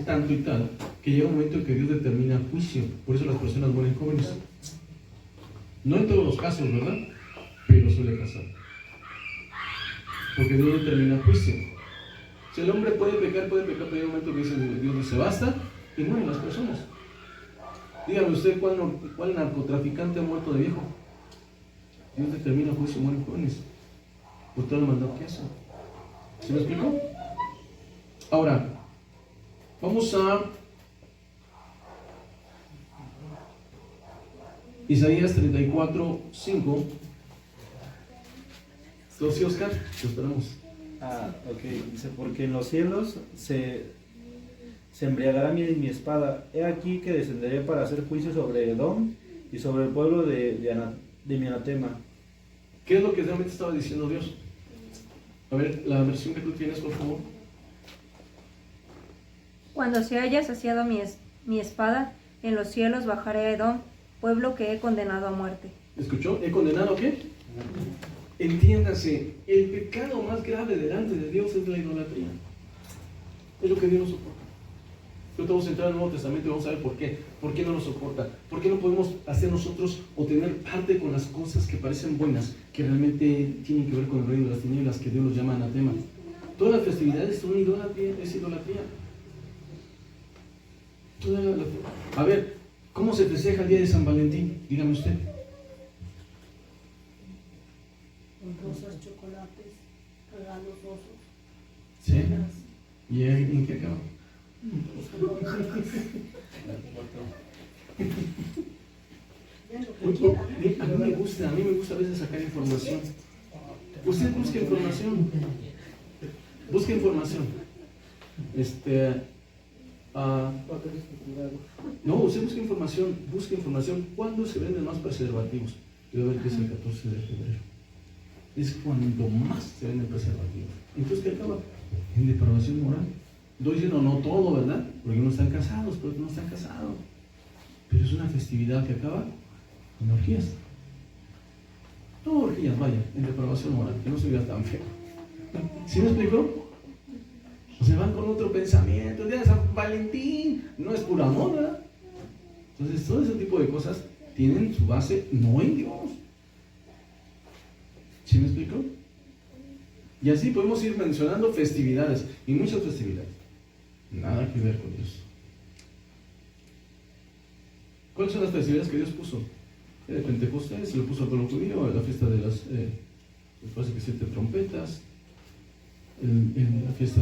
S1: tanto y tal, que llega un momento en que Dios determina juicio. Por eso las personas mueren jóvenes. No en todos los casos, ¿verdad? Pero suele pasar. Porque Dios determina juicio. Si el hombre puede pecar, pero hay un momento que Dios dice basta, y mueren las personas. Dígame usted, ¿cuál narcotraficante ha muerto de viejo? Dios determina juicio, mueren jóvenes. Por toda la maldad que hacen. ¿Se me explicó? Ahora, vamos a Isaías 34:5. ¿Los y Oscar? Te esperamos.
S11: Ok. Dice, porque en los cielos se embriagará mi espada. He aquí que descenderé para hacer juicio sobre Edom y sobre el pueblo de mi anatema.
S1: ¿Qué es lo que realmente estaba diciendo Dios? A ver, la versión que tú tienes, por favor.
S6: Cuando se haya saciado mi espada, en los cielos bajaré a Edom, pueblo que he condenado a muerte.
S1: ¿Escuchó? ¿He condenado a qué? entiéndase, el pecado más grave delante de Dios es la idolatría. Es lo que Dios no soporta. Ahorita vamos a entrar en el Nuevo Testamento y vamos a ver por qué. ¿Por qué no lo soporta? ¿Por qué no podemos hacer nosotros o tener parte con las cosas que parecen buenas, que realmente tienen que ver con el reino de las tinieblas, que Dios los llama anatema? Todas las festividades son idolatría, es idolatría. A ver, ¿cómo se festeja el día de San Valentín? Dígame usted.
S2: Con rosas, chocolates, regalos, osos.
S1: ¿Sí? ¿Y en qué acaba? A mí me gusta a veces sacar información. Usted busca información. Busca información. No, usted busca información. ¿Cuándo se venden más preservativos? Yo voy a ver que es el 14 de febrero. Es cuando más se venden preservativos. Entonces, ¿qué acaba? En depravación moral. Estoy diciendo no todo, ¿verdad? Porque no están casados, porque no están casados. Pero es una festividad que acaba en orgías. No orgías, vaya, en depravación moral, que no se vea tan feo. ¿Sí me explicó? O se van con otro pensamiento. El día de San Valentín no es pura moda. Entonces, todo ese tipo de cosas tienen su base no en Dios. ¿Sí me explicó? Y así podemos ir mencionando festividades, y muchas festividades. Nada que ver con Dios. ¿Cuáles son las festividades que Dios puso? El Pentecostés, se lo puso al pueblo judío, la fiesta de las, me parece que 7 trompetas, la fiesta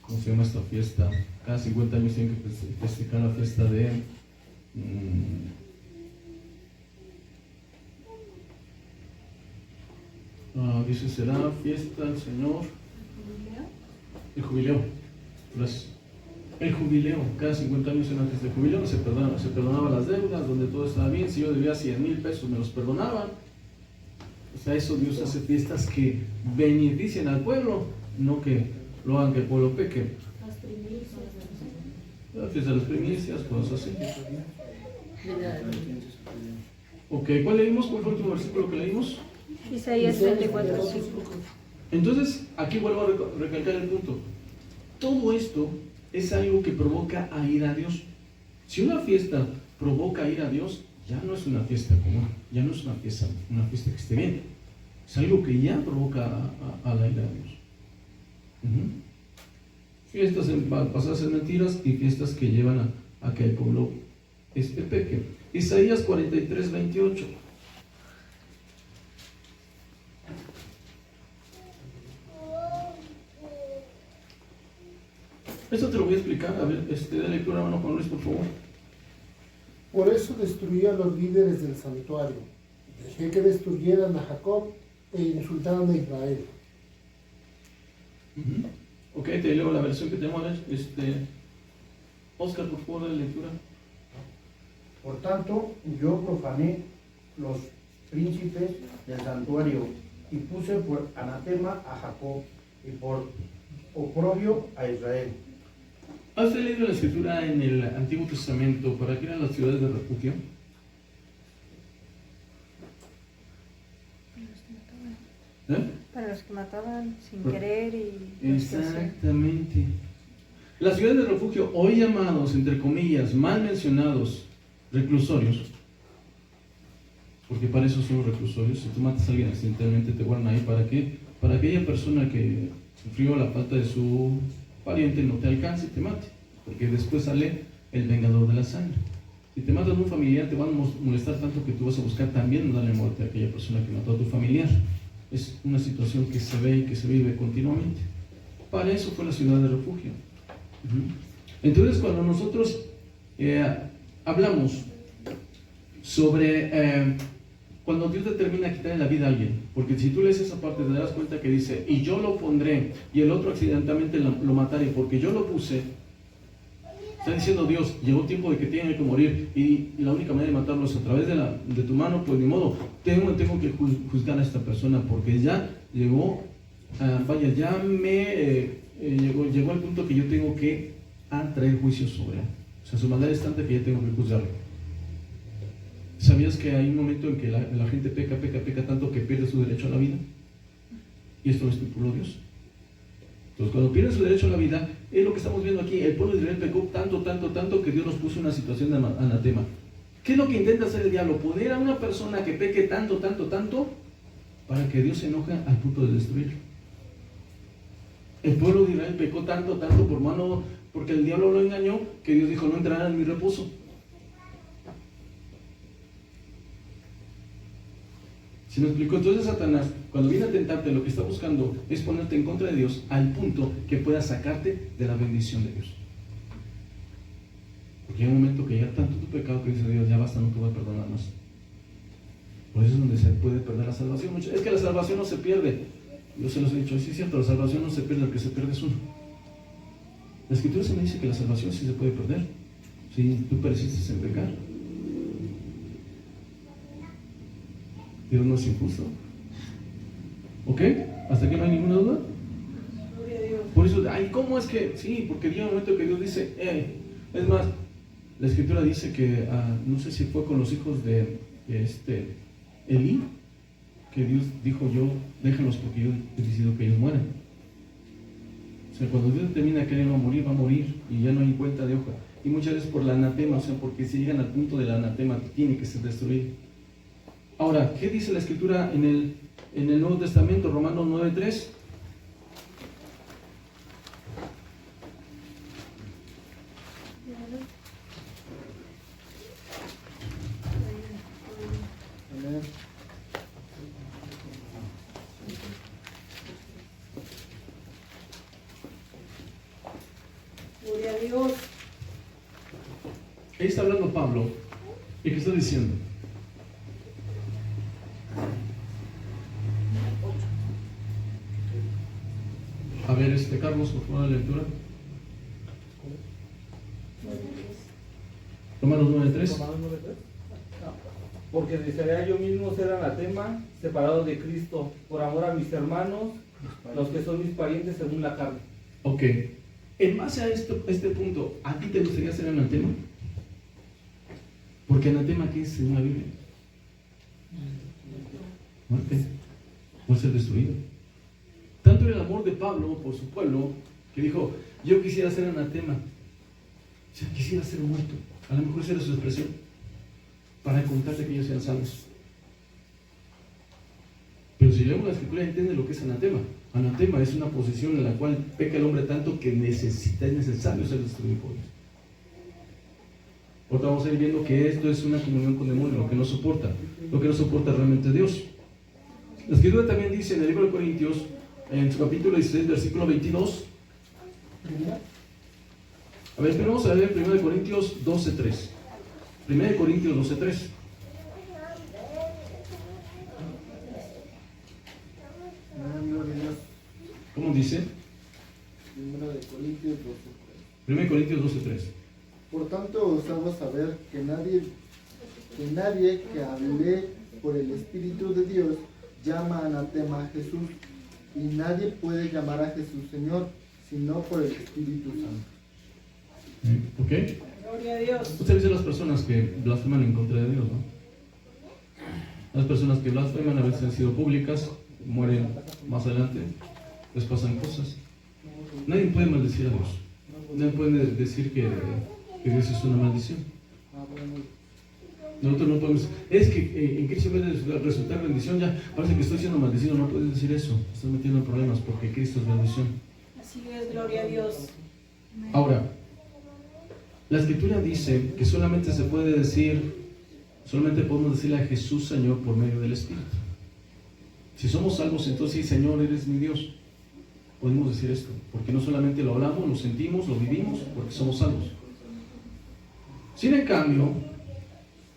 S1: ¿cómo se llama esta fiesta? Cada 50 años tienen que festejar la fiesta de, dice, será fiesta del Señor. El jubileo. El jubileo. Cada 50 años era antes del jubileo, se perdonaban las deudas, donde todo estaba bien. Si yo debía 100,000 pesos, me los perdonaban. O sea, eso Dios hace fiestas que benefician al pueblo, no que lo hagan que el pueblo peque.
S4: Las primicias.
S1: La fiesta de las primicias, cosas así. Ok, ¿cuál leímos? ¿Cuál fue el último versículo que leímos?
S6: Isaías 34:5.
S1: Entonces, aquí vuelvo a recalcar el punto. Todo esto es algo que provoca a ir a Dios. Si una fiesta provoca a ir a Dios, ya no es una fiesta común, ya no es una fiesta que esté bien. Es algo que ya provoca a la ira a Dios. Fiestas basadas en mentiras y fiestas que llevan a que el pueblo peque. Isaías 43:28. Esto te lo voy a explicar. A ver, de lectura, hermano Juan Luis, por favor.
S3: Por eso destruí a los líderes del santuario. Dejé que destruyeran a Jacob e insultaran a Israel.
S1: Ok, te leo la versión que tenemos. Oscar, por favor, de lectura.
S10: Por tanto, yo profané los príncipes del santuario y puse por anatema a Jacob y por oprobio a Israel.
S1: ¿Has leído la escritura en el Antiguo Testamento para qué eran las ciudades de refugio?
S6: Para los que mataban sin querer y...
S1: Exactamente. Las ciudades de refugio, hoy llamados, entre comillas, mal mencionados, reclusorios, porque para eso son los reclusorios. Si tú matas a alguien accidentalmente, te guardan ahí. ¿Para qué? Para aquella persona que sufrió la falta de su pariente no te alcance y te mate, porque después sale el vengador de la sangre. Si te matas a un familiar, te van a molestar tanto que tú vas a buscar también no darle muerte a aquella persona que mató a tu familiar. Es una situación que se ve y que se vive continuamente. Para eso fue la ciudad de refugio. Entonces, cuando nosotros hablamos sobre cuando Dios determina quitarle la vida a alguien, porque si tú lees esa parte te das cuenta que dice, y yo lo pondré, y el otro accidentalmente lo mataré, porque yo lo puse. Está diciendo Dios, llegó tiempo de que tiene que morir, y la única manera de matarlo es a través de tu mano. Pues ni modo, tengo que juzgar a esta persona, porque ya llegó, llegó al punto que yo tengo que traer juicio sobre él. O sea, su maldad es tanta que ya tengo que juzgarlo. ¿Sabías que hay un momento en que la gente peca tanto que pierde su derecho a la vida? Y esto lo estipuló Dios. Entonces, cuando pierden su derecho a la vida, es lo que estamos viendo aquí. El pueblo de Israel pecó tanto que Dios nos puso en una situación de anatema. ¿Qué es lo que intenta hacer el diablo? Poner a una persona que peque tanto, para que Dios se enoje al punto de destruirlo. El pueblo de Israel pecó tanto por mano, porque el diablo lo engañó, que Dios dijo: no entrarán en mi reposo. ¿Sí me explico? Entonces Satanás, cuando viene a tentarte, lo que está buscando es ponerte en contra de Dios al punto que pueda sacarte de la bendición de Dios. Porque hay un momento que ya tanto tu pecado que dice Dios: ya basta, no te voy a perdonar más. Por eso es donde se puede perder la salvación. Es que la salvación no se pierde. Yo se los he dicho, sí es cierto, la salvación no se pierde, el que se pierde es uno. La Escritura se me dice que la salvación sí se puede perder si tú persistes en pecar. Dios no es injusto. ¿Ok? ¿Hasta aquí no hay ninguna duda? Por eso, ¿cómo es que? Sí, porque llega un momento que Dios dice, es más, la Escritura dice que, no sé si fue con los hijos de Elí, que Dios dijo: yo, déjenlos porque yo he decidido que ellos mueran. O sea, cuando Dios determina que alguien va a morir y ya no hay vuelta de hoja. Y muchas veces por la anatema, o sea, porque si llegan al punto del anatema, tiene que ser destruido. Ahora, ¿qué dice la Escritura en el Nuevo Testamento? Romanos 9:3.
S5: Amén.
S2: Gloria a Dios.
S1: Ahí está hablando Pablo. ¿Y qué está diciendo? A ver, Carlos, por favor, la lectura. Romanos 9:3.
S8: Porque desearía yo mismo ser anatema, separado de Cristo, por amor a mis hermanos, los que son mis parientes según la carne.
S1: Ok. En base a este punto, ¿a ti te gustaría ser anatema? Porque anatema, ¿qué es según la Biblia? Muerte. O ser destruido. Tanto era el amor de Pablo por su pueblo, que dijo: yo quisiera ser anatema. O sea, quisiera ser muerto. A lo mejor esa era su expresión, para contarte que ellos sean salvos. Pero si leemos la Escritura, entiende lo que es anatema. Anatema es una posición en la cual peca el hombre tanto que es necesario ser destruido por Dios. Ahora vamos a ir viendo que esto es una comunión con demonios, lo que no soporta realmente Dios. La Escritura también dice en el libro de Corintios, en su capítulo 16, versículo 22. A ver, pero vamos a ver 1 Corintios 12:3. 1 Corintios 12:3. ¿Cómo dice? 1 Corintios 12:3.
S5: Por tanto, os hago saber que nadie que hable por el Espíritu de Dios llama anatema a Jesús, y nadie puede llamar a Jesús Señor, sino por el Espíritu Santo.
S1: ¿Ok?
S2: Gloria a Dios.
S1: Usted dice las personas que blasfeman en contra de Dios, ¿no? Las personas que blasfeman a veces han sido públicas, mueren más adelante, les pasan cosas. Nadie puede maldecir a Dios. Nadie puede decir que Dios es una maldición. Nosotros no podemos. Es que en Cristo puede resultar bendición. Ya parece que estoy siendo maldecido. No puedes decir eso. Estás metiendo en problemas porque Cristo es bendición.
S2: Así es, gloria a Dios.
S1: Ahora, la Escritura dice que solamente podemos decirle a Jesús Señor por medio del Espíritu. Si somos salvos, entonces sí, Señor, eres mi Dios. Podemos decir esto, porque no solamente lo hablamos, lo sentimos, lo vivimos, porque somos salvos. Sin en cambio,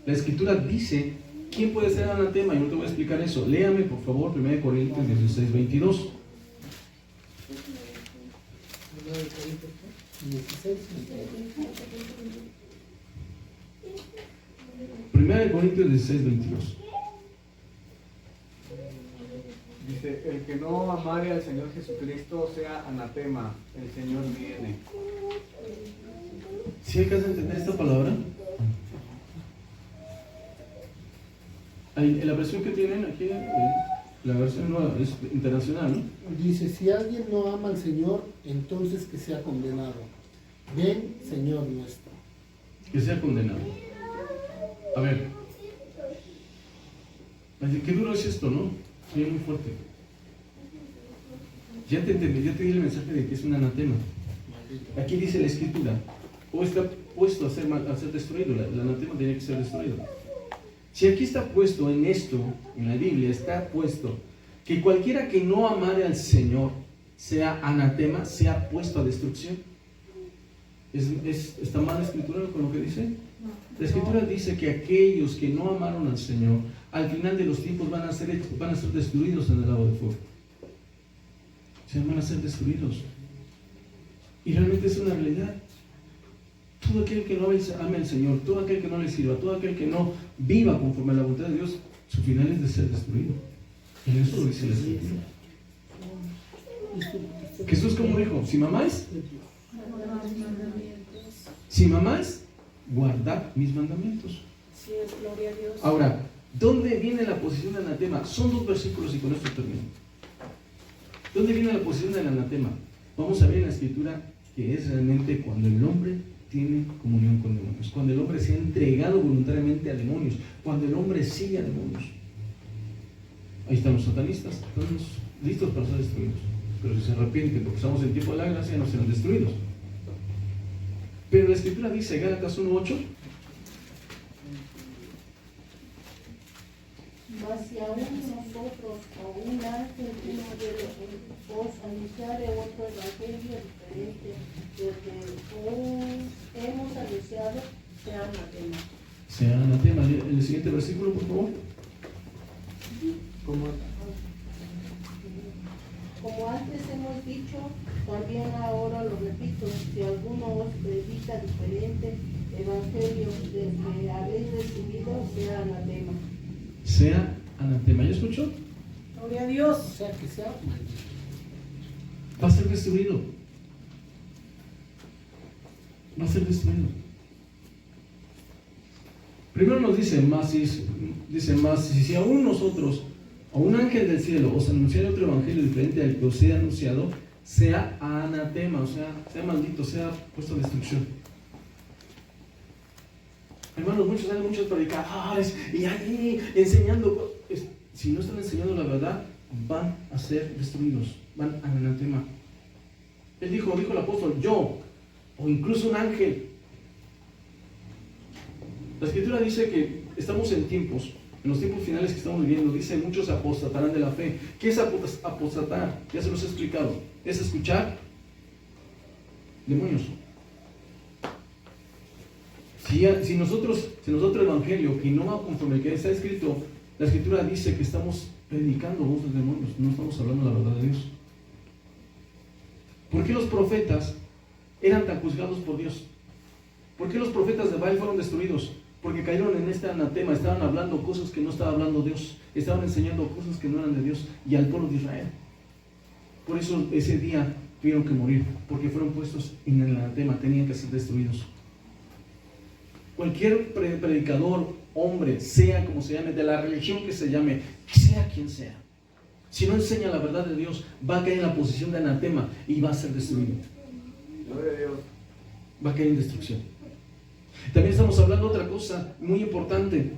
S1: la Escritura dice quién puede ser anatema, y yo te voy a explicar eso. Léame, por favor, 1 Corintios 16:22. 1 Corintios 16:22.
S9: Dice: el que no amare al Señor Jesucristo sea anatema, el Señor viene.
S1: ¿Sí alcanzas a entender esta palabra? En la versión que tienen aquí, la versión nueva, es internacional, ¿no?
S3: Dice, si alguien no ama al Señor, entonces que sea condenado. Ven, Señor nuestro.
S1: Que sea condenado. A ver. Qué duro es esto, ¿no? Sí, muy fuerte. Ya te entendí, ya te di el mensaje de que es un anatema. Aquí dice la escritura, o está puesto a ser destruido, el anatema tiene que ser destruido. Si aquí está puesto en esto, en la Biblia, está puesto que cualquiera que no amare al Señor sea anatema, sea puesto a destrucción. ¿Está mal la escritura con lo que dice? La escritura dice que aquellos que no amaron al Señor, al final de los tiempos van a ser destruidos en el lago de fuego. Van a ser destruidos. Y realmente es una realidad. Todo aquel que no ame al Señor, todo aquel que no le sirva, todo aquel que no viva conforme a la voluntad de Dios, su final es de ser destruido. Y eso lo dice la escritura. Jesús como dijo, si mamáis, guardad mis mandamientos.
S2: Sí, es gloria a Dios.
S1: Ahora, ¿dónde viene la posición del anatema? Son 2 versículos y con esto termino. ¿Dónde viene la posición del anatema? Vamos a ver en la escritura que es realmente cuando el hombre tiene comunión con demonios, cuando el hombre se ha entregado voluntariamente a demonios, cuando el hombre sigue a demonios. Ahí están los satanistas, estamos listos para ser destruidos. Pero si se arrepienten porque estamos en tiempo de la gracia, no serán destruidos. Pero la escritura dice, Gálatas 1:8,
S12: mas si aún nosotros o un ángel uno de os anunciare otro evangelio diferente del que hemos anunciado, sea anatema.
S1: Sea anatema. El siguiente versículo, por favor.
S12: Como antes hemos dicho, también ahora lo repito, si alguno os predica diferente evangelio del que habéis recibido, sea anatema.
S1: Sea anatema. ¿Ya escuchó?
S2: Gloria a Dios.
S3: O sea, que sea maldito.
S1: Va a ser destruido. Va a ser destruido. Primero nos dice, más si aún nosotros o un ángel del cielo os anunciara otro evangelio diferente al que os he anunciado, sea anatema, o sea maldito, sea puesto a destrucción. Hermanos, muchos predicadores y ahí enseñando. Si no están enseñando la verdad, van a ser destruidos, van al anatema. Él dijo el apóstol, yo, o incluso un ángel. La escritura dice que estamos en los tiempos finales que estamos viviendo. Dice, muchos apostatarán de la fe. ¿Qué es apostatar? Ya se los he explicado. Es escuchar demonios. Si nosotros el evangelio que no va conforme que está escrito, la escritura dice que estamos predicando voz de demonios, no estamos hablando la verdad de Dios. ¿Por qué los profetas eran tan juzgados por Dios? ¿Por qué los profetas de Baal fueron destruidos? Porque cayeron en este anatema, estaban hablando cosas que no estaba hablando Dios, estaban enseñando cosas que no eran de Dios y al pueblo de Israel. Por eso ese día tuvieron que morir, porque fueron puestos en el anatema, tenían que ser destruidos. Cualquier predicador, hombre, sea como se llame, de la religión que se llame, sea quien sea, si no enseña la verdad de Dios, va a caer en la posición de anatema y va a ser destruido.
S9: Gloria a Dios.
S1: Va a caer en destrucción. También estamos hablando de otra cosa muy importante.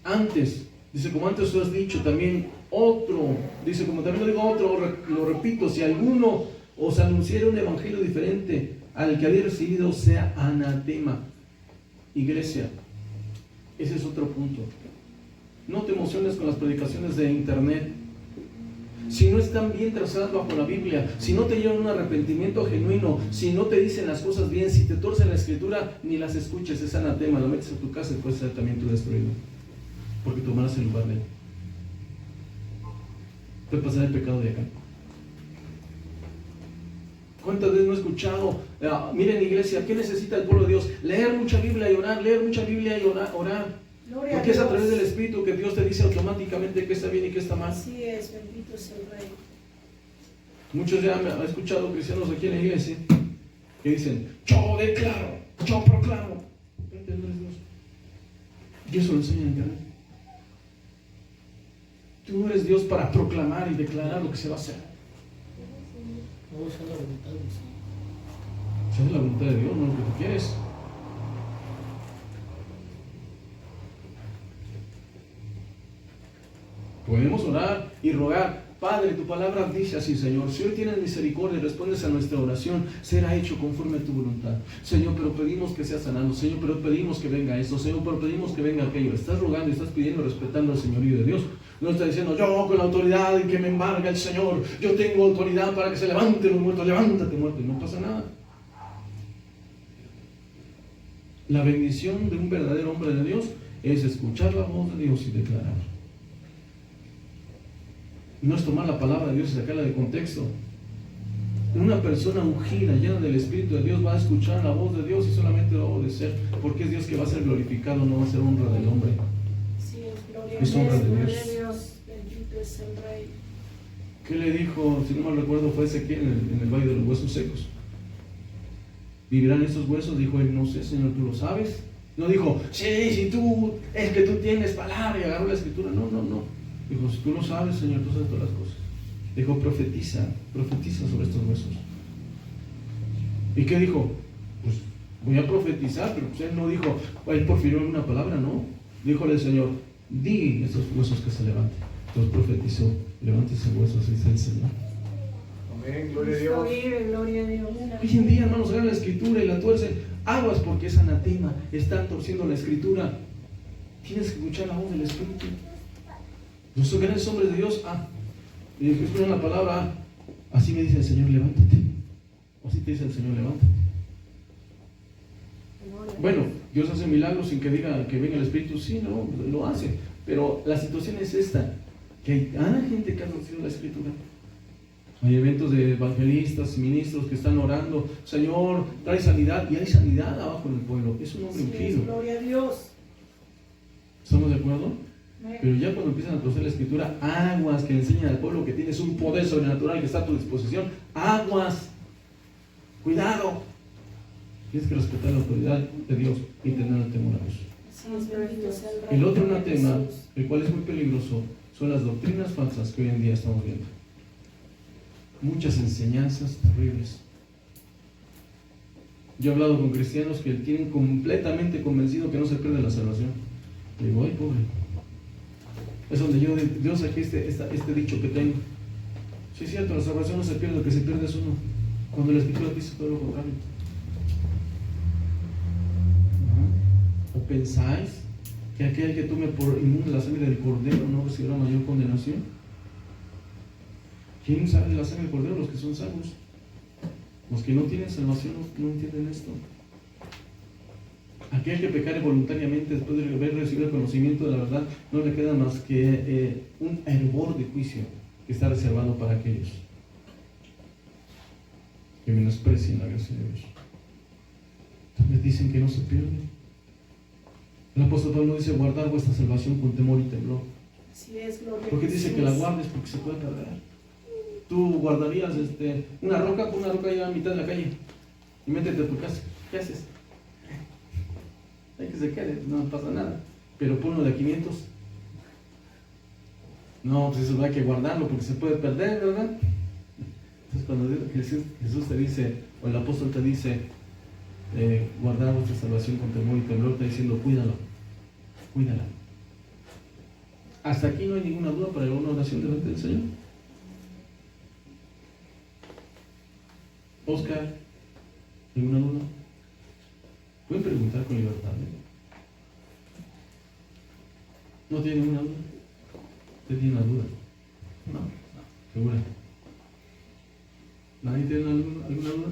S1: Antes, dice, como antes tú has dicho, también otro, dice, como también lo digo otro, lo repito, si alguno os anunciara un evangelio diferente al que habéis recibido, sea anatema. Iglesia, ese es otro punto. No te emociones con las predicaciones de internet. Si no están bien trazadas bajo la Biblia, si no te llevan un arrepentimiento genuino, si no te dicen las cosas bien, si te torcen la escritura, ni las escuches, es anatema, lo metes en tu casa y puedes ser también tú destruido, porque tomarás el lugar de él. Puede pasar el pecado de acá. ¿Cuántas veces no he escuchado? Miren, iglesia, ¿qué necesita el pueblo de Dios? Leer mucha Biblia y orar, leer mucha Biblia y orar. Porque es a través del Espíritu que Dios te dice automáticamente qué está bien y qué está mal.
S2: Así es, bendito es el Rey.
S1: Muchos ya han escuchado cristianos aquí en la iglesia que dicen, yo declaro, yo proclamo. Y eso lo enseñan en internet. Tú no eres Dios para proclamar y declarar lo que se va a hacer.
S3: No, esa es la voluntad del Señor.
S1: Esa es la voluntad de Dios, no lo que tú quieres. Podemos orar y rogar. Padre, tu palabra dice así, Señor. Si hoy tienes misericordia y respondes a nuestra oración, será hecho conforme a tu voluntad. Señor, pero pedimos que sea sanado. Señor, pero pedimos que venga esto. Señor, pero pedimos que venga aquello. Estás rogando y estás pidiendo, respetando al señorío de Dios. No está diciendo, yo con la autoridad en que me embarga el Señor, yo tengo autoridad para que se levanten los muertos. Levántate, muerto. Y no pasa nada. La bendición de un verdadero hombre de Dios es escuchar la voz de Dios y declarar. No es tomar la palabra de Dios y sacarla de contexto. Una persona ungida, llena del Espíritu de Dios, va a escuchar la voz de Dios y solamente va a obedecer, porque es Dios que va a ser glorificado, no va a ser honra del hombre.
S2: Sí, es gloria
S1: Es honra de
S2: gloria
S1: Dios.
S2: a Dios. Bendito es el Rey.
S1: ¿Qué le dijo, si no mal recuerdo, fue Ezequiel en el valle de los huesos secos? ¿Vivirán estos huesos? Dijo él, no sé, Señor, tú lo sabes. No dijo, sí, si tú, es que tú tienes palabra y agarró la escritura. No, no, no. Dijo, si tú lo sabes, Señor, tú sabes todas las cosas. Dijo, profetiza sobre estos huesos. ¿Y qué dijo? Pues voy a profetizar, pero pues él no dijo, él profirió una palabra, no. Díjole el Señor, di estos huesos que se levanten. Entonces profetizó, levántese huesos, dice el Señor.
S9: Amén, gloria a Dios.
S2: Gloria a Dios.
S1: Hoy en día, hermanos, agarran la escritura y la tuercen. Aguas porque es anatema, están torciendo la escritura. Tienes que escuchar la voz del Espíritu. Nuestros grandes hombres de Dios, y después ponen la palabra, así me dice el Señor, levántate. O así te dice el Señor, levántate. Bueno, Dios hace milagros sin que diga que venga el Espíritu, sí, no, lo hace. Pero la situación es esta, que hay gente que ha torcido la escritura. Hay eventos de evangelistas, ministros que están orando, Señor, trae sanidad, y hay sanidad abajo en el pueblo. Es un hombre ungido.
S2: Gloria a Dios.
S1: ¿Estamos de acuerdo? Pero ya cuando empiezan a torcer la escritura, aguas que le enseñan al pueblo que tienes un poder sobrenatural que está a tu disposición. Aguas. Cuidado. Tienes que respetar la autoridad de Dios y tener el temor a Dios.
S2: Sí, es bendito sea el Rey.
S1: El otro anatema, el cual es muy peligroso, son las doctrinas falsas que hoy en día estamos viendo. Muchas enseñanzas terribles. Yo he hablado con cristianos que tienen completamente convencido que no se pierde la salvación. Le digo, ay, pobre. Es donde yo saqué este dicho que tengo. Sí, es cierto, la salvación no se pierde, lo que se pierde es uno. Cuando la Escritura dice todo lo contrario. ¿O pensáis que aquel que tome por inmunda la sangre del Cordero no recibirá mayor condenación? ¿Quién sabe de la sangre del Cordero? Los que son salvos. Los que no tienen salvación no entienden esto. Aquel que pecare voluntariamente después de haber recibido el conocimiento de la verdad, no le queda más que un hervor de juicio que está reservado para aquellos que menosprecien la gracia de Dios. Entonces dicen que no se pierde. El apóstol Pablo dice, guardar vuestra salvación con temor y temblor.
S2: Así es, gloria a
S1: ¿Por qué
S2: Jesús.
S1: dice que la guardes? Porque se puede perder. Tú guardarías una roca allá a mitad de la calle y métete a tu casa. ¿Qué haces? Hay que se quede, no pasa nada. Pero ponlo de a 500. No, pues eso no hay que guardarlo porque se puede perder, ¿verdad? Entonces cuando Jesús te dice, o el apóstol te dice, guardar vuestra salvación con temor y temblor, está diciendo, cuídalo, cuídala. Hasta aquí no hay ninguna duda para alguna oración delante del Señor. Oscar, ¿ninguna duda? Pueden preguntar con libertad. ¿No tiene ninguna duda? ¿Usted tiene una duda? No, segura. ¿Nadie tiene alguna duda?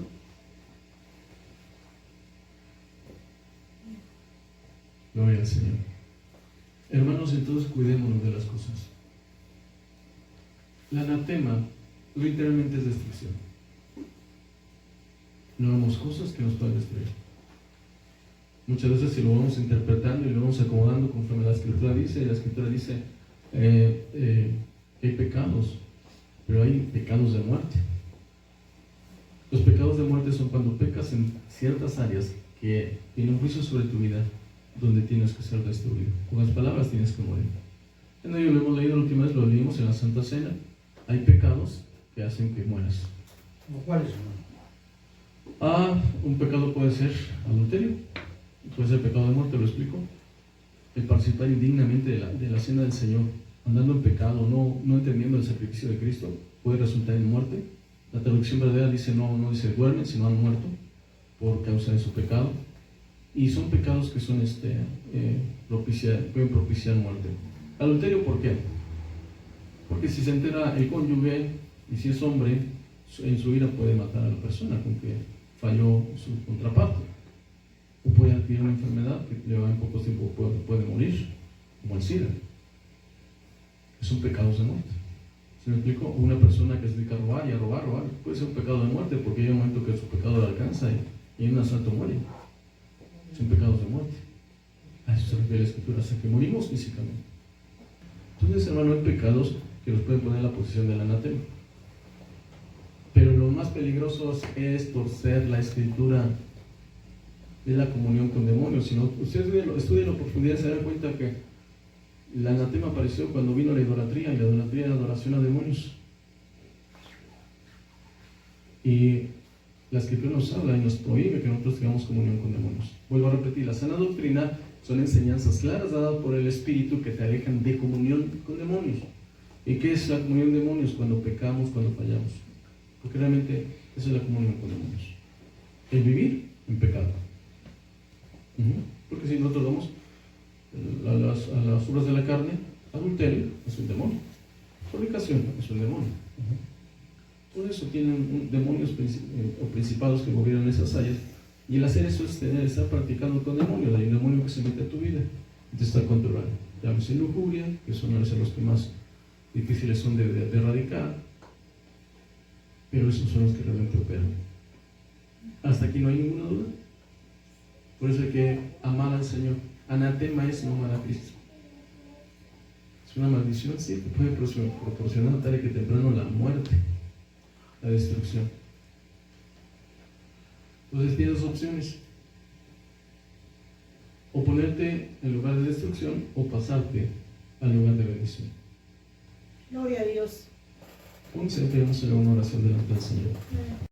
S1: Gloria al Señor. Hermanos, entonces cuidémonos de las cosas. El anatema literalmente es destrucción. No hagamos cosas que nos puedan destruir. Muchas veces si lo vamos interpretando y lo vamos acomodando conforme la Escritura dice que hay pecados, pero hay pecados de muerte. Los pecados de muerte son cuando pecas en ciertas áreas que tienen un juicio sobre tu vida, donde tienes que ser destruido. Con las palabras tienes que morir. En ello lo hemos leído la última vez, lo leímos en la Santa Cena. Hay pecados que hacen que mueras.
S10: ¿Cuáles, hermano?
S1: Un pecado puede ser adulterio, puede ser pecado de muerte, lo explico. El participar indignamente de la cena del Señor, andando en pecado, no entendiendo el sacrificio de Cristo, puede resultar en muerte. La traducción verdadera dice no dice duermen, sino han muerto por causa de su pecado. Y son pecados que son pueden propiciar muerte. Adulterio, ¿por qué? Porque si se entera el cónyuge y si es hombre, en su ira puede matar a la persona con que falló su contraparte. O puede adquirir una enfermedad que le va en poco tiempo, puede morir, como el SIDA. Son pecados de muerte. ¿Se me explico? Una persona que se dedica a robar, puede ser un pecado de muerte porque hay un momento que su pecado le alcanza y en un asalto muere. Son pecados de muerte. A eso se refiere la Escritura, hasta que morimos físicamente. Entonces, hermano, hay pecados que los pueden poner en la posición del anatema. Pero lo más peligroso es torcer la Escritura de la comunión con demonios. Si no, ustedes estudian en profundidad, se dan cuenta que el anatema apareció cuando vino la idolatría, y la idolatría era adoración a demonios. Y la Escritura nos habla y nos prohíbe que nosotros tengamos comunión con demonios. Vuelvo a repetir, la sana doctrina son enseñanzas claras dadas por el Espíritu que te alejan de comunión con demonios. ¿Y qué es la comunión con demonios? Cuando pecamos, cuando fallamos. Porque realmente esa es la comunión con demonios. El vivir en pecado. Porque si nosotros vamos a las obras de la carne, adulterio es un demonio, fornicación es un demonio. Por eso tienen demonios o principados que gobiernan esas áreas, y el hacer eso es estar practicando con demonios. Hay un demonio que se mete a tu vida y te está controlando. Llámese lujuria, que son a veces los que más difíciles son de erradicar, pero esos son los que realmente operan. Hasta aquí no hay ninguna duda. Por eso hay que amar al Señor. Anatema es no amar a Cristo. Es una maldición, sí, que puede proporcionar tarde que temprano la muerte, la destrucción. Entonces tienes dos opciones: o ponerte en lugar de destrucción o pasarte al lugar de bendición.
S2: Gloria a Dios.
S1: Pónganse, vamos a hacer una oración delante del Señor.